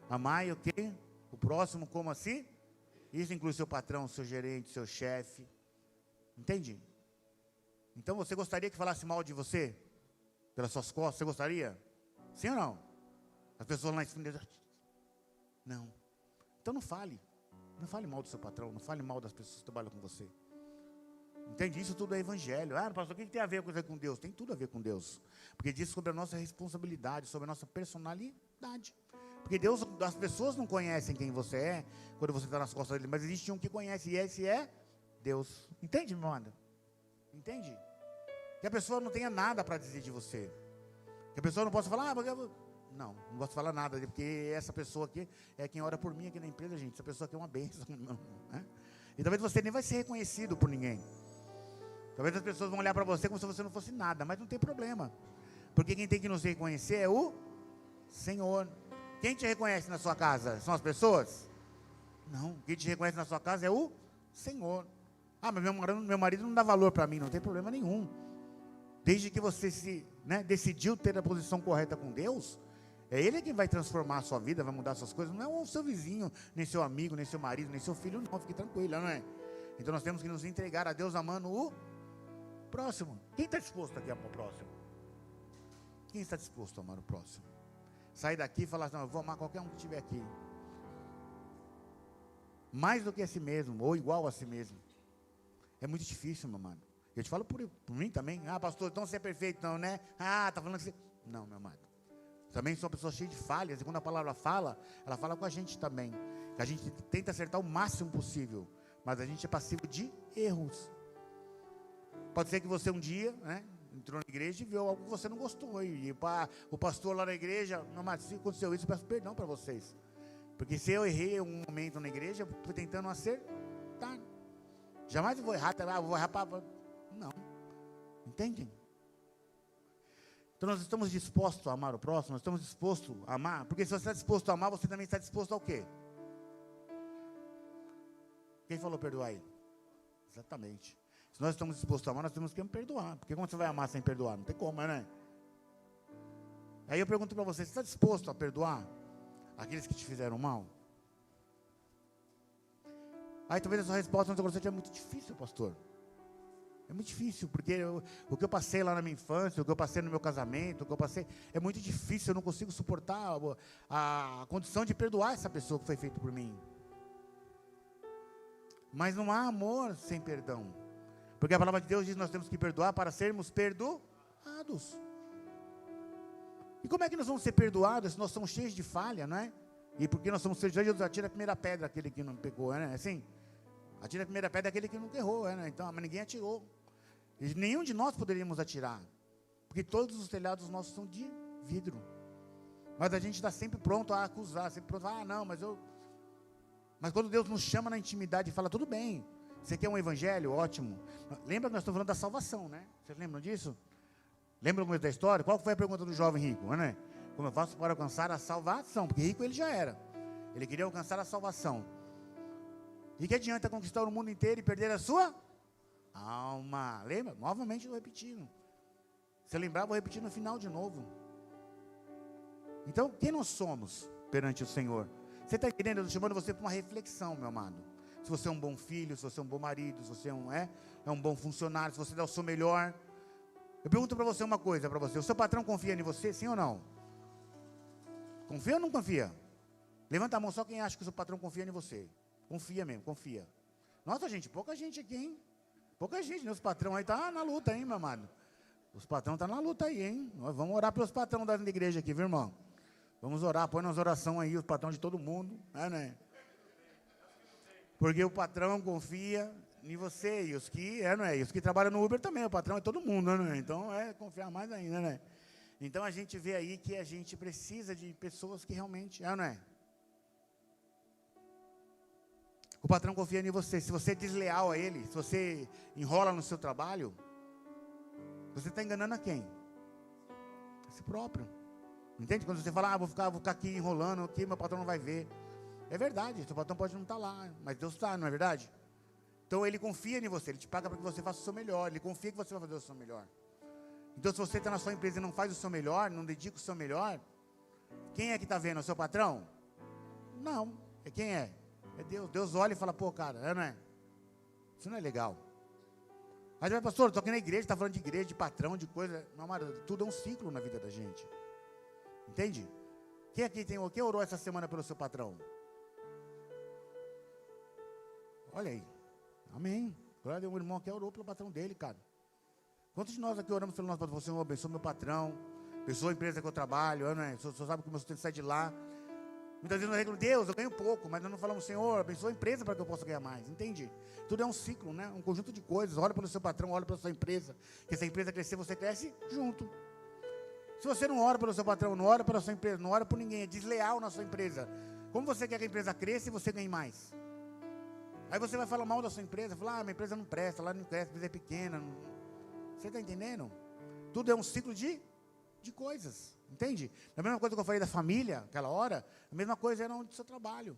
Amai o quê? O próximo como assim? Isso inclui seu patrão, seu gerente, seu chefe. Entende? Então você gostaria que falasse mal de você? Pelas suas costas, você gostaria? Sim ou não? As pessoas lá em cima, não. Então não fale. Não fale mal do seu patrão, não fale mal das pessoas que trabalham com você. Entende? Isso tudo é evangelho. Ah, pastor, o que tem a ver com Deus? Tem tudo a ver com Deus. Porque diz sobre a nossa responsabilidade, sobre a nossa personalidade. Porque Deus, as pessoas não conhecem quem você é quando você está nas costas dele, mas existe um que conhece, e esse é Deus. Entende, meu amado? Entende? Que a pessoa não tenha nada para dizer de você. Que a pessoa não possa falar, não gosto de falar nada, porque essa pessoa aqui é quem ora por mim aqui na empresa, gente. Essa pessoa aqui é uma bênção. Né? E talvez você nem vai ser reconhecido por ninguém. Talvez as pessoas vão olhar para você como se você não fosse nada, mas não tem problema. Porque quem tem que nos reconhecer é o Senhor. Quem te reconhece na sua casa? São as pessoas? Não, quem te reconhece na sua casa é o Senhor. Ah, mas meu marido não dá valor para mim, não tem problema nenhum. Desde que você decidiu ter a posição correta com Deus, é Ele quem vai transformar a sua vida, vai mudar suas coisas. Não é o seu vizinho, nem seu amigo, nem seu marido, nem seu filho, não. Fique tranquilo, não é? Então nós temos que nos entregar a Deus amando o próximo. Quem está disposto aqui a amar o próximo? Quem está disposto a amar o próximo? Sair daqui e falar assim, não, eu vou amar qualquer um que estiver aqui. Mais do que a si mesmo, ou igual a si mesmo. É muito difícil, meu amado. Eu te falo por mim também. Ah, pastor, então você é perfeito, não, né? Ah, tá falando que você... Não, meu amado. Também sou uma pessoa cheia de falhas. E quando a palavra fala, ela fala com a gente também. Que a gente tenta acertar o máximo possível. Mas a gente é passivo de erros. Pode ser que você um dia, entrou na igreja e viu algo que você não gostou. E o pastor lá na igreja, não, mas se aconteceu isso, eu peço perdão para vocês. Porque se eu errei um momento na igreja, eu fui tentando acertar. Jamais eu vou errar, não. Entendem? Então nós estamos dispostos a amar o próximo, nós estamos dispostos a amar, porque se você está disposto a amar, você também está disposto ao quê? Quem falou perdoar aí? Exatamente. Se nós estamos dispostos a amar, nós temos que perdoar, porque como você vai amar sem perdoar? Não tem como, né? Aí eu pergunto para você está disposto a perdoar aqueles que te fizeram mal? Aí talvez a sua resposta não seja muito difícil, pastor. É muito difícil, porque o que eu passei lá na minha infância, o que eu passei no meu casamento, o que eu passei, é muito difícil, eu não consigo suportar a condição de perdoar essa pessoa que foi feita por mim. Mas não há amor sem perdão. Porque a palavra de Deus diz que nós temos que perdoar para sermos perdoados. E como é que nós vamos ser perdoados se nós somos cheios de falha, não é? E porque nós somos cheios de Deus, atira a primeira pedra aquele que não pecou, né? Assim, atira a primeira pedra aquele que nunca errou, né? Então, mas ninguém atirou. E nenhum de nós poderíamos atirar. Porque todos os telhados nossos são de vidro. Mas a gente está sempre pronto a acusar, sempre pronto a não, mas eu... Mas quando Deus nos chama na intimidade e fala, tudo bem, você quer um evangelho? Ótimo. Lembra que nós estamos falando da salvação, né? Vocês lembram disso? Lembra o começo da história? Qual foi a pergunta do jovem rico, né? Como eu faço para alcançar a salvação? Porque rico ele já era. Ele queria alcançar a salvação. E que adianta conquistar o mundo inteiro e perder a sua alma? Lembra? Novamente eu repetindo. Se lembrar, vou repetir no final de novo. Então, quem nós somos perante o Senhor? Você está entendendo? Eu estou chamando você para uma reflexão, meu amado. Se você é um bom filho, se você é um bom marido, se você é um bom funcionário, se você dá o seu melhor. Eu pergunto para você uma coisa, para você. O seu patrão confia em você, sim ou não? Confia ou não confia? Levanta a mão só quem acha que o seu patrão confia em você. Confia mesmo, confia. Nossa, gente, pouca gente aqui, hein? Pouca gente, né? Os patrão aí tá na luta, hein, meu amado? Os patrão estão na luta aí, hein? Nós vamos orar pelos patrão da igreja aqui, viu, irmão? Vamos orar, põe nas orações aí, os patrão de todo mundo, né? Porque o patrão confia em você, e os que, e os que trabalham no Uber também, o patrão é todo mundo, né? Então, confiar mais ainda, né? Então, a gente vê aí que a gente precisa de pessoas que realmente, não é? O patrão confia em você. Se você é desleal a ele, se você enrola no seu trabalho, você está enganando a quem? A si próprio. Entende? Quando você fala, vou ficar aqui enrolando, aqui meu patrão não vai ver. É verdade, seu patrão pode não estar lá, mas Deus está, não é verdade? Então ele confia em você, ele te paga para que você faça o seu melhor, ele confia que você vai fazer o seu melhor. Então se você está na sua empresa e não faz o seu melhor, não dedica o seu melhor, quem é que está vendo? O seu patrão? Não, quem é? É Deus. Deus olha e fala, pô, cara, não é? Isso não é legal. Aí vai, pastor, estou aqui na igreja, está falando de igreja, de patrão, de coisa. Meu amado, tudo é um ciclo na vida da gente. Entende? Quem aqui quem orou essa semana pelo seu patrão? Olha aí. Amém. Glória a Deus, um irmão aqui orou pelo patrão dele, cara. Quantos de nós aqui oramos pelo nosso patrão? Senhor, abençoa meu patrão, abençoa a empresa que eu trabalho, não é? O senhor sabe que o meu sustento sai de lá. Muitas vezes nós reclamamos, Deus, eu ganho pouco, mas nós não falamos, Senhor, abençoa a empresa para que eu possa ganhar mais, entende? Tudo é um ciclo, né? Um conjunto de coisas. Olha pelo seu patrão, olha pela sua empresa. Que se a empresa crescer, você cresce junto. Se você não ora pelo seu patrão, não ora pela sua empresa, não ora por ninguém, é desleal na sua empresa. Como você quer que a empresa cresça e você ganhe mais? Aí você vai falar mal da sua empresa, falar, minha empresa não presta, lá não cresce, a empresa é pequena. Você está entendendo? Tudo é um ciclo de coisas, entende? A mesma coisa que eu falei da família, aquela hora, a mesma coisa era no seu trabalho.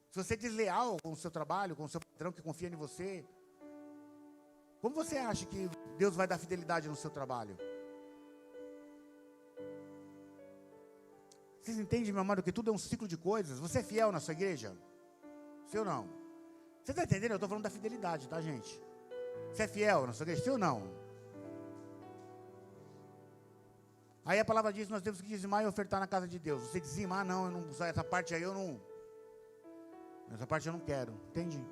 Se você é desleal com o seu trabalho, com o seu patrão que confia em você, como você acha que Deus vai dar fidelidade no seu trabalho? Vocês entendem, meu amado, que tudo é um ciclo de coisas? Você é fiel na sua igreja? Sim ou não? Você está entendendo? Eu estou falando da fidelidade, tá, gente? Você é fiel na sua igreja? Sim ou não? Aí a palavra diz que nós temos que dizimar e ofertar na casa de Deus. Você dizima, não, eu não, essa parte aí eu não... Essa parte eu não quero, entende?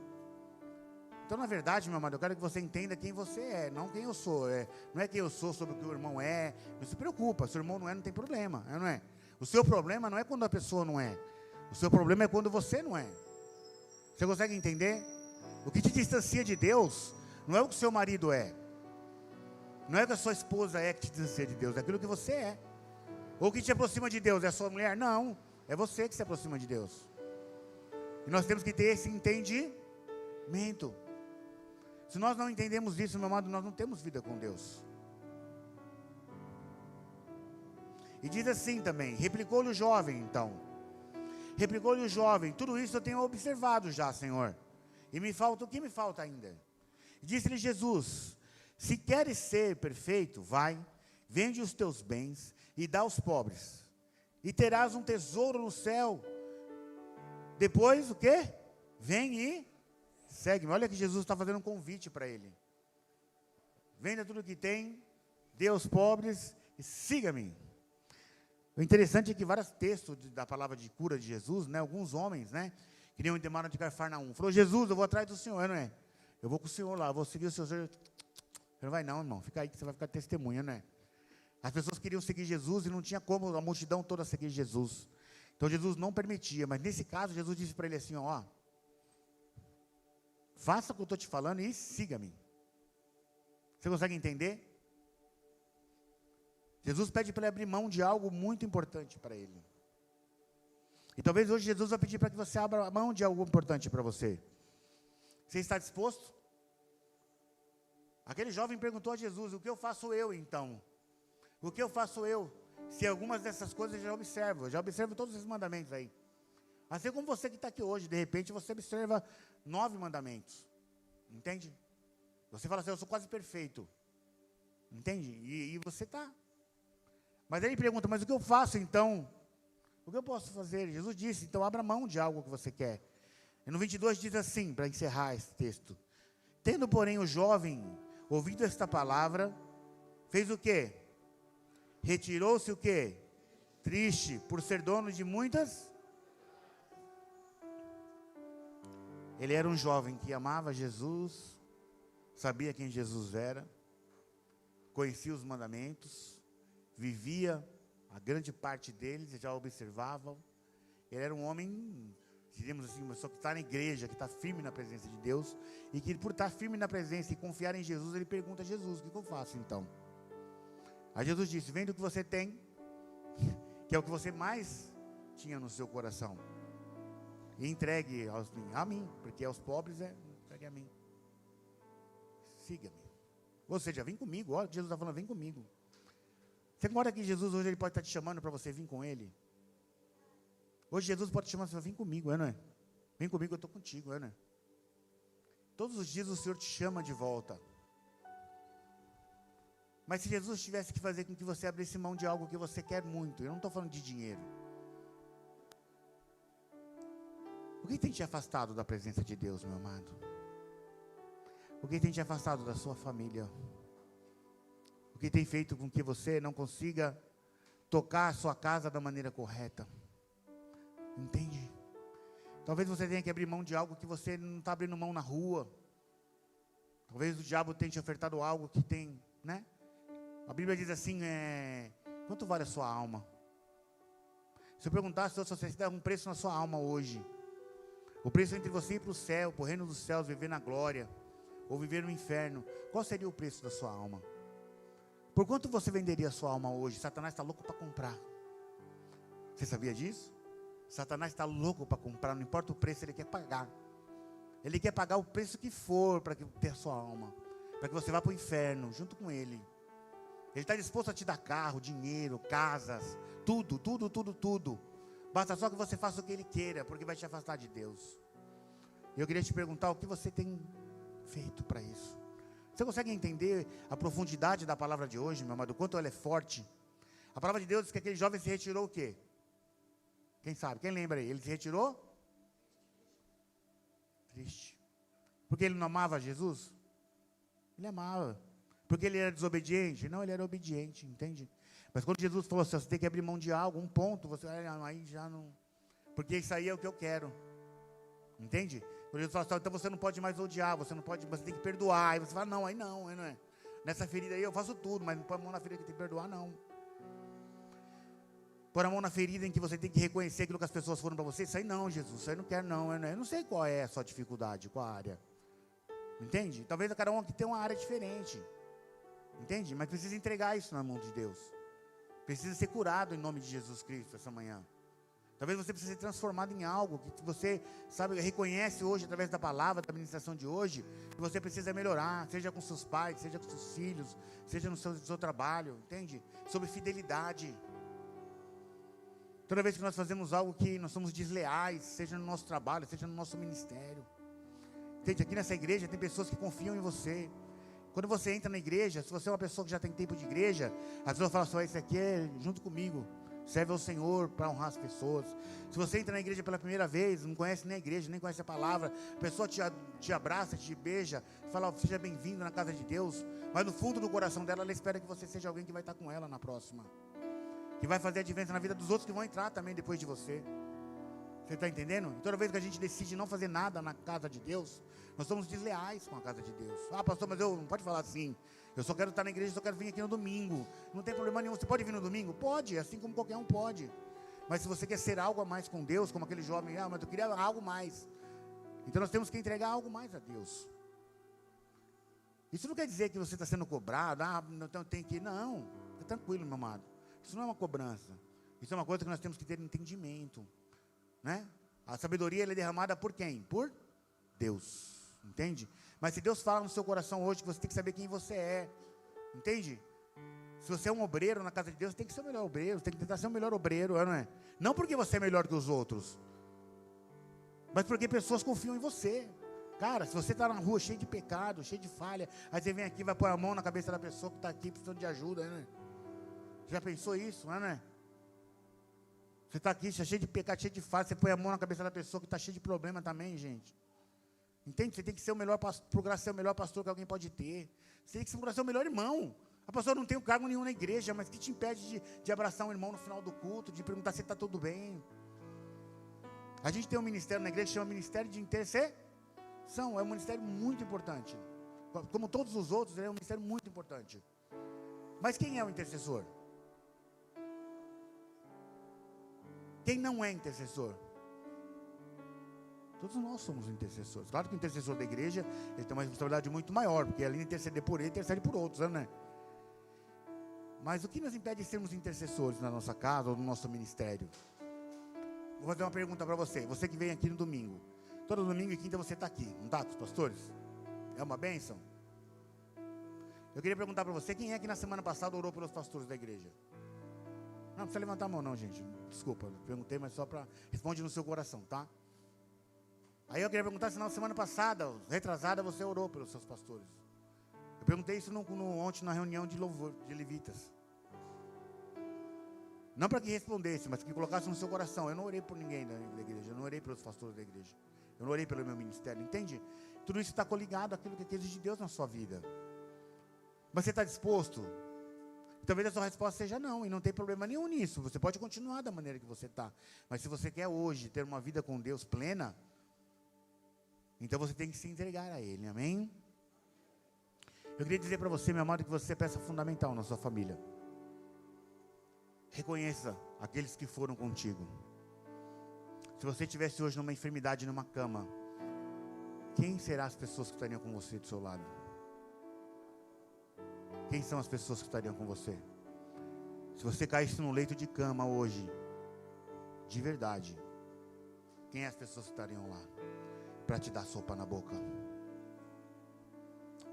Então, na verdade, meu amado, eu quero que você entenda quem você é, não quem eu sou. Não é quem eu sou sobre o que o irmão é. Não se preocupa, se o irmão não é, não tem problema, não é? O seu problema não é quando a pessoa não é. O seu problema é quando você não é. Você consegue entender? O que te distancia de Deus não é o que o seu marido é. Não é o que a sua esposa é que te distancia de Deus, é aquilo que você é. Ou o que te aproxima de Deus é a sua mulher? Não, é você que se aproxima de Deus. E nós temos que ter esse entendimento. Se nós não entendemos isso, meu amado, nós não temos vida com Deus. E diz assim também, replicou-lhe o jovem então. Replicou-lhe o jovem, tudo isso eu tenho observado já, Senhor. E me falta, o que me falta ainda? Disse-lhe Jesus, se queres ser perfeito, vai, vende os teus bens e dá aos pobres. E terás um tesouro no céu. Depois, o quê? Vem e segue-me. Olha que Jesus está fazendo um convite para ele. Venda tudo que tem, dê aos pobres e siga-me. O interessante é que vários textos da palavra de cura de Jesus, né, alguns homens, né, queriam ir de Cafarnaum. Falou, Jesus, eu vou atrás do Senhor, não é? Eu vou com o Senhor lá, eu vou seguir o Senhor. Ele não vai não, irmão, fica aí que você vai ficar testemunha, não é? As pessoas queriam seguir Jesus e não tinha como a multidão toda seguir Jesus. Então Jesus não permitia, mas nesse caso Jesus disse para ele assim, ó, faça o que eu estou te falando e siga-me. Você consegue entender? Jesus pede para ele abrir mão de algo muito importante para ele. E talvez hoje Jesus vai pedir para que você abra mão de algo importante para você. Você está disposto? Aquele jovem perguntou a Jesus, o que eu faço eu então? O que eu faço eu? Se algumas dessas coisas eu já observo todos esses mandamentos aí. Assim como você que está aqui hoje, de repente você observa 9 mandamentos. Entende? Você fala assim, eu sou quase perfeito. Entende? E você está. Mas ele pergunta, mas o que eu faço então? O que eu posso fazer? Jesus disse, então abra mão de algo que você quer. E no 22 diz assim, para encerrar esse texto. Tendo, porém, o jovem ouvido esta palavra, fez o quê? Retirou-se o quê? Triste, por ser dono de muitas. Ele era um jovem que amava Jesus, sabia quem Jesus era, conhecia os mandamentos, vivia, a grande parte deles já observavam. Ele era um homem, diríamos assim, uma pessoa que está na igreja, que está firme na presença de Deus, e que por estar firme na presença e confiar em Jesus, ele pergunta a Jesus, o que eu faço então? Aí Jesus disse, vende o que você tem, que é o que você mais tinha no seu coração, e entregue a mim, porque aos pobres entregue a mim. Siga-me. Ou seja, vem comigo, olha o que Jesus está falando, vem comigo. Você concorda que Jesus hoje ele pode estar te chamando para você vir com Ele? Hoje Jesus pode te chamar para vir comigo, não é? Vem comigo, eu estou contigo, não é? Todos os dias o Senhor te chama de volta. Mas se Jesus tivesse que fazer com que você abrisse mão de algo que você quer muito, eu não estou falando de dinheiro. O que tem te afastado da presença de Deus, meu amado? O que tem te afastado da sua família? O que tem feito com que você não consiga tocar a sua casa da maneira correta? Entende? Talvez você tenha que abrir mão de algo que você não está abrindo mão na rua. Talvez o diabo tenha te ofertado algo que tem, né? A Bíblia diz assim, quanto vale a sua alma? Se eu perguntasse se você der um preço na sua alma hoje, o preço entre você ir para o céu, para o reino dos céus, viver na glória, ou viver no inferno, qual seria o preço da sua alma? Por quanto você venderia a sua alma hoje? Satanás está louco para comprar. Você sabia disso? Satanás está louco para comprar, não importa o preço, ele quer pagar. Ele quer pagar o preço que for para ter a sua alma, para que você vá para o inferno junto com ele. Ele está disposto a te dar carro, dinheiro, casas, tudo, tudo, tudo, tudo. Basta só que você faça o que ele queira, porque vai te afastar de Deus. Eu queria te perguntar o que você tem feito para isso. Você consegue entender a profundidade da palavra de hoje, meu amado? O quanto ela é forte? A palavra de Deus diz que aquele jovem se retirou o quê? Quem sabe? Quem lembra aí? Ele se retirou? Triste. Porque ele não amava Jesus? Ele amava. Porque ele era desobediente? Não, ele era obediente, entende? Mas quando Jesus falou assim, você tem que abrir mão de algo, um ponto, você aí já não... Porque isso aí é o que eu quero. Entende? Quando Jesus fala assim, então você não pode mais odiar, você tem que perdoar. Aí você fala, não, aí não é. Nessa ferida aí eu faço tudo, mas não põe a mão na ferida que tem que perdoar, não. Pôr a mão na ferida em que você tem que reconhecer aquilo que as pessoas foram para você, isso aí não, Jesus, isso aí não quero não. Eu não sei qual é a sua dificuldade, qual a área. Entende? Talvez cada um aqui tenha uma área diferente. Entende? Mas precisa entregar isso na mão de Deus. Precisa ser curado em nome de Jesus Cristo essa manhã. Talvez você precise ser transformado em algo que você, sabe, reconhece hoje através da palavra, da administração de hoje, que você precisa melhorar, seja com seus pais, seja com seus filhos, seja no seu trabalho, entende? Sobre fidelidade. Toda vez que nós fazemos algo que nós somos desleais, seja no nosso trabalho, seja no nosso ministério. Entende? Aqui nessa igreja tem pessoas que confiam em você. Quando você entra na igreja, se você é uma pessoa que já tem tempo de igreja, as pessoas falam assim, esse aqui é junto comigo, serve ao Senhor para honrar as pessoas. Se você entra na igreja pela primeira vez, não conhece nem a igreja, nem conhece a palavra, a pessoa te abraça, te beija, fala, seja bem-vindo na casa de Deus, mas no fundo do coração dela, ela espera que você seja alguém que vai estar com ela na próxima, que vai fazer a diferença na vida dos outros que vão entrar também depois de você. Você está entendendo? E toda vez que a gente decide não fazer nada na casa de Deus, nós somos desleais com a casa de Deus. Ah, pastor, mas eu não pode falar assim. Eu só quero estar na igreja, só quero vir aqui no domingo. Não tem problema nenhum. Você pode vir no domingo? Pode, assim como qualquer um pode. Mas se você quer ser algo a mais com Deus, como aquele jovem, mas eu queria algo mais. Então nós temos que entregar algo mais a Deus. Isso não quer dizer que você está sendo cobrado, então tem que ir. Não, fica tranquilo, meu amado. Isso não é uma cobrança. Isso é uma coisa que nós temos que ter entendimento. Né? A sabedoria ela é derramada por quem? Por Deus, entende? Mas se Deus fala no seu coração hoje que você tem que saber quem você é, entende? Se você é um obreiro na casa de Deus, tem que ser o melhor obreiro, tem que tentar ser o melhor obreiro, não é? Não porque você é melhor que os outros, mas porque pessoas confiam em você. Cara, se você está na rua cheio de pecado, cheio de falha, aí você vem aqui e vai pôr a mão na cabeça da pessoa que está aqui precisando de ajuda, né? Já pensou isso, não é? Você está aqui cheio de pecado, cheio de falha, você põe a mão na cabeça da pessoa que está cheia de problema também, gente. Entende? Você tem que ser o melhor pastor, procurar ser o melhor pastor que alguém pode ter. Você tem que procurar ser o melhor irmão. A pessoa não tem cargo nenhum na igreja, mas que te impede de abraçar um irmão no final do culto, de perguntar se está tudo bem. A gente tem um ministério na igreja que chama Ministério de Intercessão. É um ministério muito importante. Como todos os outros, é um ministério muito importante. Mas quem é o intercessor? Quem não é intercessor? Todos nós somos intercessores. Claro que o intercessor da igreja, ele tem uma responsabilidade muito maior, porque além de interceder por ele, intercede por outros, né? Mas o que nos impede de sermos intercessores na nossa casa ou no nosso ministério? Vou fazer uma pergunta para você. Você que vem aqui no domingo. Todo domingo e quinta você está aqui, não está com os pastores? É uma bênção? Eu queria perguntar para você, quem é que na semana passada orou pelos pastores da igreja? Não precisa levantar a mão não, gente. Desculpa, perguntei, mas só para... Responde no seu coração, tá? Aí eu queria perguntar se na semana passada, retrasada, você orou pelos seus pastores. Eu perguntei isso ontem na reunião de louvor, de levitas. Não para que respondesse, mas que colocasse no seu coração. Eu não orei por ninguém da igreja, eu não orei pelos pastores da igreja. Eu não orei pelo meu ministério, entende? Tudo isso está coligado àquilo que é coisa de Deus na sua vida. Mas você está disposto? Talvez a sua resposta seja não, e não tem problema nenhum nisso. Você pode continuar da maneira que você está. Mas se você quer hoje ter uma vida com Deus plena, então você tem que se entregar a Ele, amém? Eu queria dizer para você, meu amado, que você é peça fundamental na sua família. Reconheça aqueles que foram contigo. Se você estivesse hoje numa enfermidade, numa cama, quem serão as pessoas que estariam com você do seu lado? Quem são as pessoas que estariam com você? Se você caísse num leito de cama hoje, de verdade, quem as pessoas que estariam lá? Para te dar sopa na boca,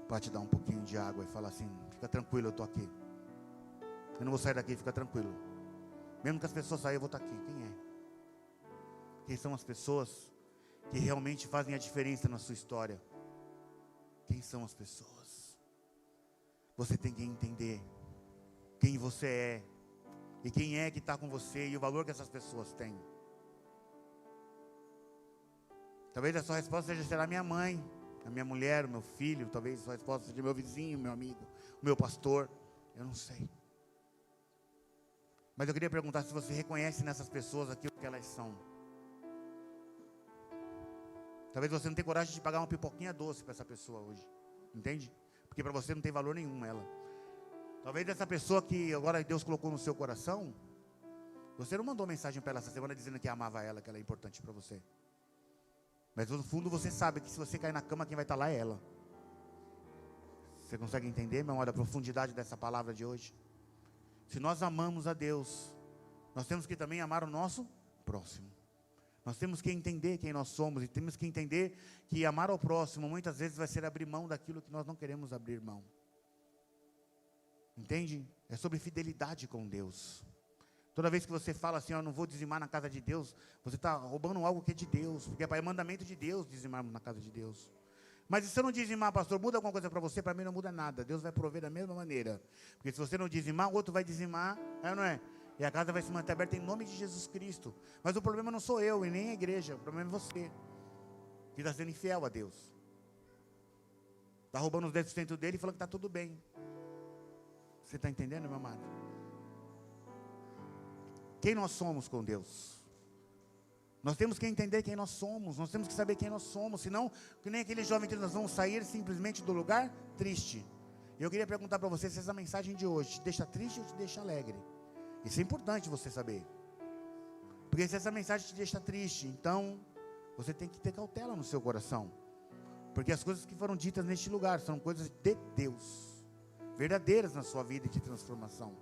para te dar um pouquinho de água e falar assim, fica tranquilo, eu estou aqui. Eu não vou sair daqui, fica tranquilo. Mesmo que as pessoas saiam, eu vou estar aqui. Quem é? Quem são as pessoas que realmente fazem a diferença na sua história? Quem são as pessoas? Você tem que entender quem você é e quem é que está com você e o valor que essas pessoas têm. Talvez a sua resposta será minha mãe, a minha mulher, o meu filho. Talvez a sua resposta seja meu vizinho, meu amigo, o meu pastor. Eu não sei. Mas eu queria perguntar se você reconhece nessas pessoas aquilo que elas são. Talvez você não tenha coragem de pagar uma pipoquinha doce para essa pessoa hoje. Entende? Porque para você não tem valor nenhum ela. Talvez essa pessoa que agora Deus colocou no seu coração, você não mandou mensagem para ela essa semana dizendo que amava ela, que ela é importante para você. Mas no fundo você sabe que se você cair na cama, quem vai estar lá é ela. Você consegue entender, meu amor, a profundidade dessa palavra de hoje? Se nós amamos a Deus, nós temos que também amar o nosso próximo. Nós temos que entender quem nós somos e temos que entender que amar ao próximo muitas vezes vai ser abrir mão daquilo que nós não queremos abrir mão. Entende? É sobre fidelidade com Deus. Toda vez que você fala assim, eu não vou dizimar na casa de Deus, você está roubando algo que é de Deus, porque é mandamento de Deus dizimarmos na casa de Deus. Mas se eu não dizimar, pastor, muda alguma coisa para você? Para mim não muda nada. Deus vai prover da mesma maneira. Porque se você não dizimar, o outro vai dizimar, não é? E a casa vai se manter aberta em nome de Jesus Cristo. Mas o problema não sou eu e nem a igreja. O problema é você, que está sendo infiel a Deus. Está roubando os 10% dele e falando que está tudo bem. Você está entendendo, meu amado? Quem nós somos com Deus? Nós temos que entender quem nós somos. Nós temos que saber quem nós somos. Senão, que nem aquele jovem que nós vamos sair simplesmente do lugar triste. E eu queria perguntar para você se essa mensagem de hoje te deixa triste ou te deixa alegre. Isso é importante você saber. Porque se essa mensagem te deixa triste, então você tem que ter cautela no seu coração. Porque as coisas que foram ditas neste lugar são coisas de Deus, verdadeiras na sua vida e de transformação.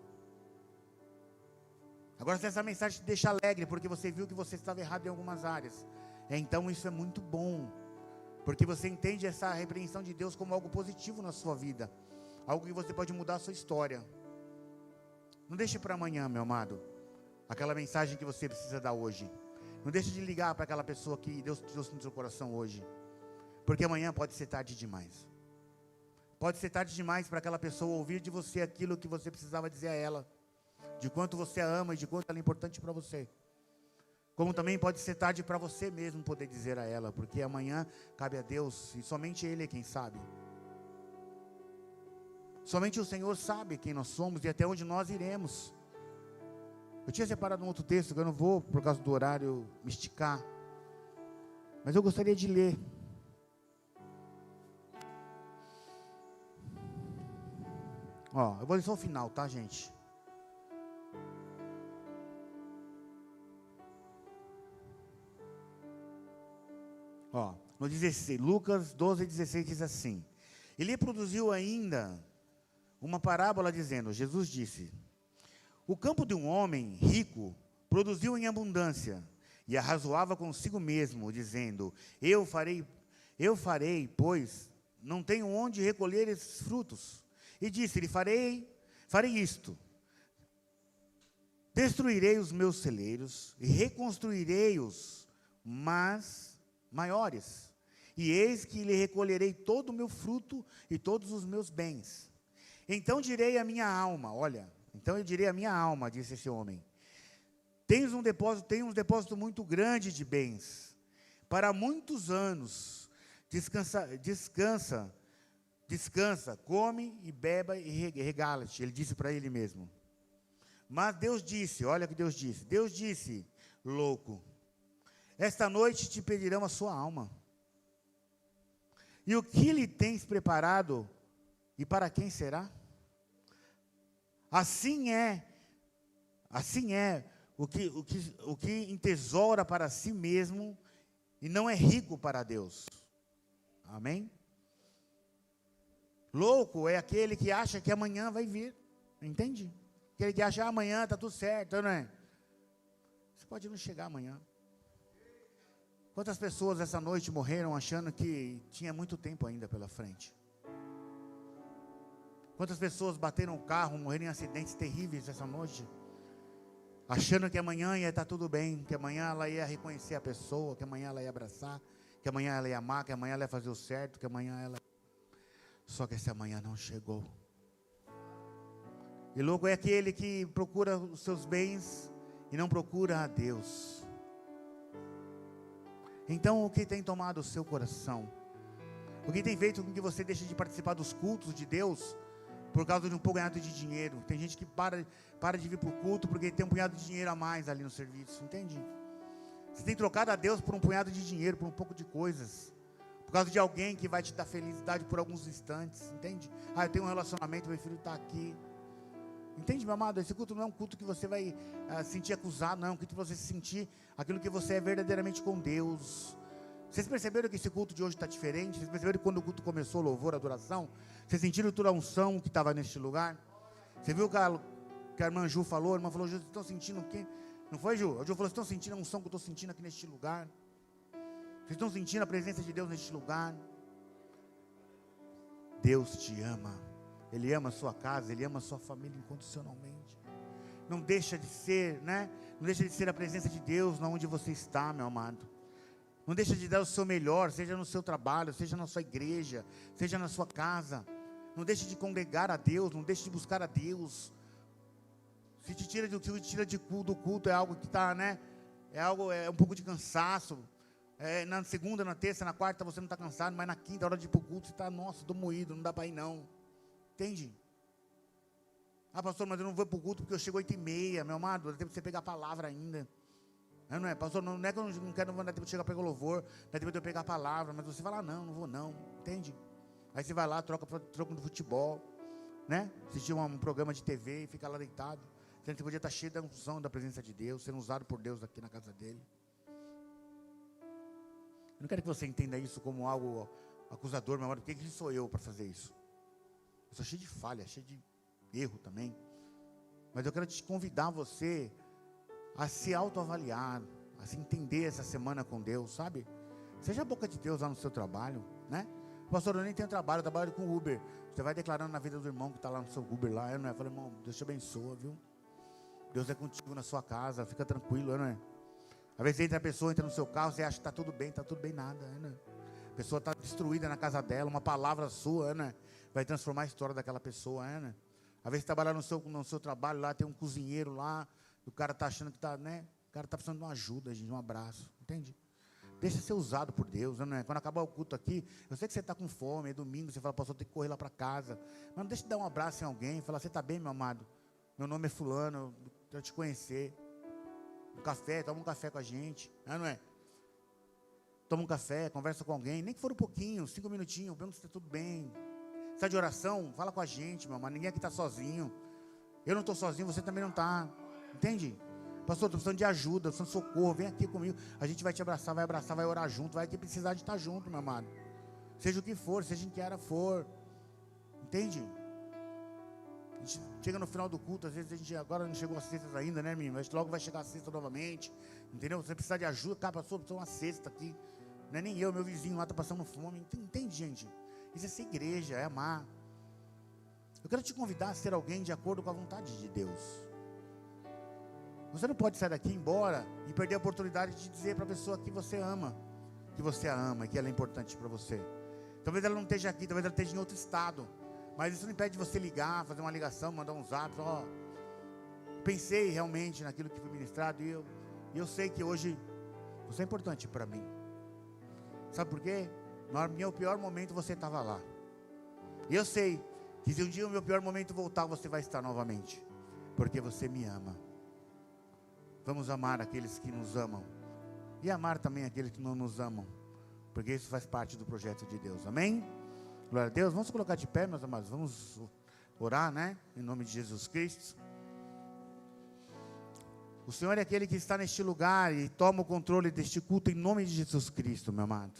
Agora, se essa mensagem te deixa alegre, porque você viu que você estava errado em algumas áreas, então isso é muito bom. Porque você entende essa repreensão de Deus como algo positivo na sua vida. Algo que você pode mudar a sua história. Não deixe para amanhã, meu amado, aquela mensagem que você precisa dar hoje. Não deixe de ligar para aquela pessoa que Deus trouxe no seu coração hoje. Porque amanhã pode ser tarde demais. Pode ser tarde demais para aquela pessoa ouvir de você aquilo que você precisava dizer a ela. De quanto você a ama e de quanto ela é importante para você. Como também pode ser tarde para você mesmo poder dizer a ela. Porque amanhã cabe a Deus e somente Ele é quem sabe. Somente o Senhor sabe quem nós somos e até onde nós iremos. Eu tinha separado um outro texto que eu não vou, por causa do horário, me esticar. Mas eu gostaria de ler. Eu vou ler só o final, tá, gente? No 16, Lucas 12, 16 diz assim: Ele produziu ainda uma parábola dizendo, Jesus disse: O campo de um homem rico produziu em abundância, e arrazoava consigo mesmo, dizendo, eu farei, pois não tenho onde recolher esses frutos. E disse-lhe, farei isto, destruirei os meus celeiros, e reconstruirei-os, mas maiores, e eis que lhe recolherei todo o meu fruto e todos os meus bens. Então direi à minha alma, então eu direi à minha alma, disse esse homem, tens um depósito muito grande de bens, para muitos anos, descansa, come e beba e regala-te. Ele disse para ele mesmo. Mas Deus disse, olha o que Deus disse, louco, esta noite te pedirão a sua alma. E o que lhe tens preparado, e para quem será? Assim é o que entesoura para si mesmo, e não é rico para Deus. Amém? Louco é aquele que acha que amanhã vai vir, entende? Aquele que acha, amanhã está tudo certo, não é? Você pode não chegar amanhã. Quantas pessoas essa noite morreram achando que tinha muito tempo ainda pela frente? Quantas pessoas bateram o carro, morreram em acidentes terríveis essa noite, achando que amanhã ia estar tudo bem, que amanhã ela ia reconhecer a pessoa, que amanhã ela ia abraçar, que amanhã ela ia amar, que amanhã ela ia fazer o certo, que amanhã ela... Só que esse amanhã não chegou. E louco é aquele que procura os seus bens e não procura a Deus. Então, o que tem tomado o seu coração? O que tem feito com que você deixe de participar dos cultos de Deus por causa de um punhado de dinheiro? Tem gente que para de vir para o culto porque tem um punhado de dinheiro a mais ali no serviço, entende? Você tem trocado a Deus por um punhado de dinheiro, por um pouco de coisas, por causa de alguém que vai te dar felicidade por alguns instantes, entende? Eu tenho um relacionamento, meu filho está aqui. Entende, meu amado? Esse culto não é um culto que você vai sentir acusado, não é um culto que você sentir aquilo que você é verdadeiramente com Deus. Vocês perceberam que esse culto de hoje está diferente? Vocês perceberam que quando o culto começou, louvor, adoração, vocês sentiram toda a unção que estava neste lugar? Você viu que a irmã Ju falou? A irmã falou, Ju, vocês estão sentindo o quê? Não foi, Ju? A Ju falou, vocês estão sentindo a unção que eu estou sentindo aqui neste lugar? Vocês estão sentindo a presença de Deus neste lugar? Deus te ama. Ele ama a sua casa, Ele ama a sua família incondicionalmente. Não deixa de ser, né? Não deixa de ser a presença de Deus onde você está, meu amado. Não deixa de dar o seu melhor, seja no seu trabalho, seja na sua igreja, seja na sua casa. Não deixe de congregar a Deus, não deixe de buscar a Deus. Se te tira do culto é algo que está, né? É um pouco de cansaço. Na segunda, na terça, na quarta você não está cansado, mas na quinta, hora de ir para o culto, você está, nossa, estou moído, não dá para ir não. Entende? Pastor, mas eu não vou para o culto porque eu chego 8h30, meu amado, dá tempo de você pegar a palavra ainda. Não é, pastor, não é que eu não vou dar tempo de chegar para pegar o louvor, dá tempo de eu pegar a palavra, mas você vai lá, não vou não, entende? Aí você vai lá, troca no futebol, né? Assistir um programa de TV e fica lá deitado, sendo que você podia estar cheio da unção da presença de Deus, sendo usado por Deus aqui na casa dele. Eu não quero que você entenda isso como algo acusador, meu amado, porque quem sou eu para fazer isso? Eu sou cheio de falha, cheio de erro também. Mas eu quero te convidar você a se autoavaliar, a se entender essa semana com Deus, sabe? Seja a boca de Deus lá no seu trabalho, né? Pastor, eu nem tenho trabalho, eu trabalho com Uber. Você vai declarando na vida do irmão que está lá no seu Uber lá, não é? Fala, irmão, Deus te abençoa, viu? Deus é contigo na sua casa, fica tranquilo, não é? Às vezes a pessoa entra no seu carro, você acha que está tudo bem nada, não é? A pessoa está destruída na casa dela, uma palavra sua, né? Vai transformar a história daquela pessoa, né? Às vezes trabalhar no seu trabalho lá, tem um cozinheiro lá, o cara está achando que está, né? O cara está precisando de uma ajuda, gente, de um abraço, entende? Deixa ser usado por Deus, não é? Quando acabar o culto aqui, eu sei que você está com fome, é domingo, você fala, pastor, tem que correr lá para casa, mas não deixa de dar um abraço em alguém, falar, você está bem, meu amado? Meu nome é fulano, eu quero te conhecer. Um café, toma um café com a gente, não é? Toma um café, conversa com alguém, nem que for um pouquinho, 5 minutinhos, pergunta se está tudo bem. Se está de oração, fala com a gente, meu amado, ninguém aqui está sozinho. Eu não estou sozinho, você também não está, entende? Pastor, estou precisando de ajuda, precisando de socorro, vem aqui comigo, a gente vai te abraçar, vai orar junto, vai precisar de estar junto, meu amado. Seja o que for, seja em que era for, entende? A gente chega no final do culto, às vezes a gente agora não chegou às sextas ainda, né, menino? Mas logo vai chegar a sexta novamente, entendeu? Você precisa de ajuda, cara, pastor, precisa de uma sexta aqui. Não é nem eu, meu vizinho lá está passando fome, entende, gente? Isso é ser igreja, é amar. Eu quero te convidar a ser alguém de acordo com a vontade de Deus. Você não pode sair daqui, ir embora e perder a oportunidade de dizer para a pessoa que você ama, que você a ama, que ela é importante para você. Talvez ela não esteja aqui, talvez ela esteja em outro estado, mas isso não impede de você ligar, fazer uma ligação, mandar um zap, pensei realmente naquilo que foi ministrado e eu sei que hoje você é importante para mim. Sabe por quê? No meu pior momento você estava lá. E eu sei que se um dia o meu pior momento voltar, você vai estar novamente. Porque você me ama. Vamos amar aqueles que nos amam. E amar também aqueles que não nos amam. Porque isso faz parte do projeto de Deus. Amém? Glória a Deus. Vamos colocar de pé, meus amados. Vamos orar, né? Em nome de Jesus Cristo. O Senhor é aquele que está neste lugar e toma o controle deste culto em nome de Jesus Cristo, meu amado.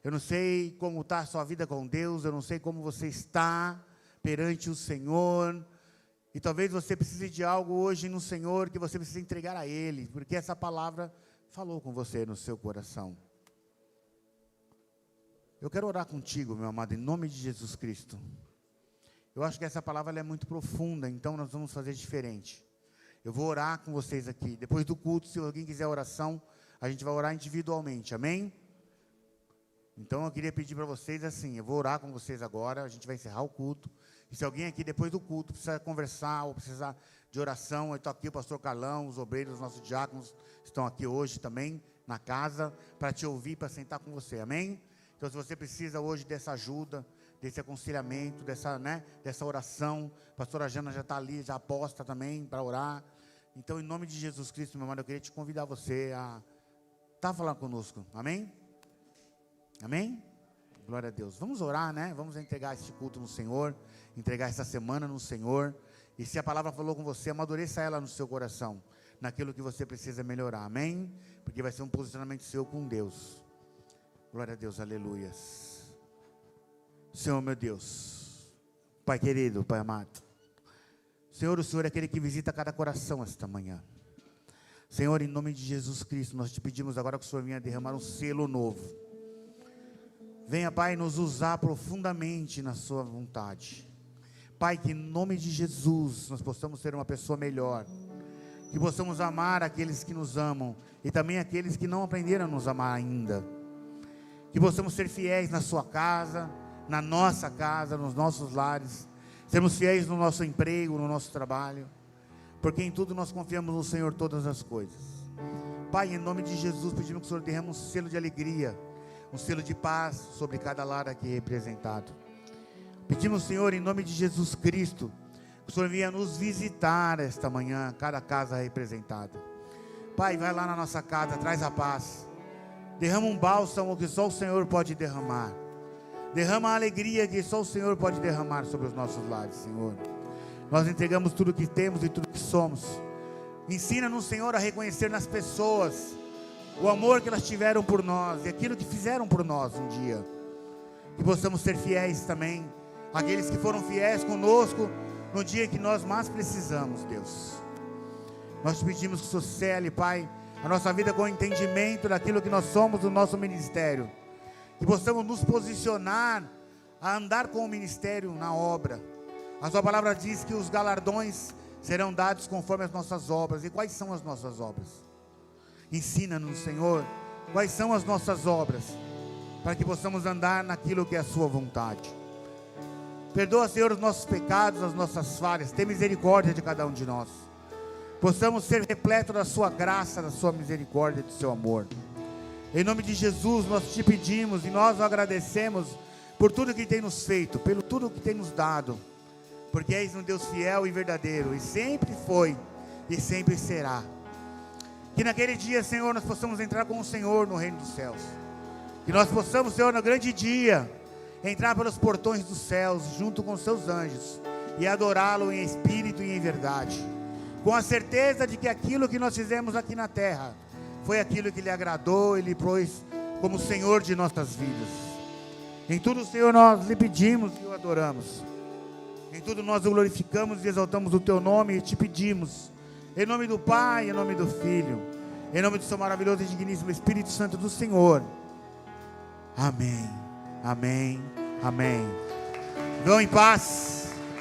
Eu não sei como está a sua vida com Deus, eu não sei como você está perante o Senhor. E talvez você precise de algo hoje no Senhor que você precisa entregar a Ele, porque essa palavra falou com você no seu coração. Eu quero orar contigo, meu amado, em nome de Jesus Cristo. Eu acho que essa palavra ela é muito profunda, então nós vamos fazer diferente. Eu vou orar com vocês aqui. Depois do culto, se alguém quiser oração, a gente vai orar individualmente, amém? Então eu queria pedir para vocês assim, eu vou orar com vocês agora, a gente vai encerrar o culto. E se alguém aqui depois do culto precisa conversar ou precisar de oração, eu estou aqui, o pastor Carlão, os obreiros, os nossos diáconos estão aqui hoje também, na casa, para te ouvir, para sentar com você, amém? Então se você precisa hoje dessa ajuda, desse aconselhamento, dessa oração, a pastora Jana já está ali, já aposta também para orar. Então em nome de Jesus Cristo, meu irmão, eu queria te convidar você a estar falando conosco, amém? Amém? Glória a Deus. Vamos orar, né? Vamos entregar este culto no Senhor, entregar essa semana no Senhor. E se a palavra falou com você, amadureça ela no seu coração, naquilo que você precisa melhorar, amém? Porque vai ser um posicionamento seu com Deus. Glória a Deus, aleluias. Senhor, meu Deus, Pai querido, Pai amado. Senhor, o Senhor é aquele que visita cada coração esta manhã. Senhor, em nome de Jesus Cristo, nós te pedimos agora que o Senhor venha derramar um selo novo. Venha, Pai, nos usar profundamente na sua vontade. Pai, que em nome de Jesus nós possamos ser uma pessoa melhor. Que possamos amar aqueles que nos amam e também aqueles que não aprenderam a nos amar ainda. Que possamos ser fiéis na sua casa, na nossa casa, nos nossos lares. Sermos fiéis no nosso emprego, no nosso trabalho. Porque em tudo nós confiamos no Senhor todas as coisas. Pai, em nome de Jesus, pedimos que o Senhor derrame um selo de alegria, um selo de paz sobre cada lar aqui representado. Pedimos, Senhor, em nome de Jesus Cristo, que o Senhor venha nos visitar esta manhã, cada casa representada. Pai, vai lá na nossa casa, traz a paz. Derrama um bálsamo que só o Senhor pode derramar. Derrama a alegria que só o Senhor pode derramar sobre os nossos lares, Senhor. Nós entregamos tudo que temos e tudo que somos. Ensina-nos, Senhor, a reconhecer nas pessoas o amor que elas tiveram por nós e aquilo que fizeram por nós um dia. Que possamos ser fiéis também àqueles que foram fiéis conosco no dia que nós mais precisamos, Deus. Nós te pedimos que o Senhor cele, Pai, a nossa vida com o entendimento daquilo que nós somos do nosso ministério. Que possamos nos posicionar a andar com o ministério na obra. A sua palavra diz que os galardões serão dados conforme as nossas obras. E quais são as nossas obras? Ensina-nos, Senhor, quais são as nossas obras, para que possamos andar naquilo que é a sua vontade. Perdoa, Senhor, os nossos pecados, as nossas falhas. Tem misericórdia de cada um de nós. Possamos ser repletos da sua graça, da sua misericórdia, do seu amor. Em nome de Jesus nós te pedimos e nós o agradecemos por tudo que tem nos feito, pelo tudo que tem nos dado, porque és um Deus fiel e verdadeiro, e sempre foi e sempre será. Que naquele dia, Senhor, nós possamos entrar com o Senhor no reino dos céus. Que nós possamos, Senhor, no grande dia, entrar pelos portões dos céus, junto com os seus anjos, e adorá-lo em espírito e em verdade, com a certeza de que aquilo que nós fizemos aqui na terra, foi aquilo que lhe agradou e lhe pôs como Senhor de nossas vidas. Em tudo, Senhor, nós lhe pedimos e o adoramos. Em tudo nós o glorificamos e exaltamos o teu nome e te pedimos, em nome do Pai, em nome do Filho, em nome do seu maravilhoso e digníssimo Espírito Santo do Senhor. Amém, amém, amém. Vão em paz.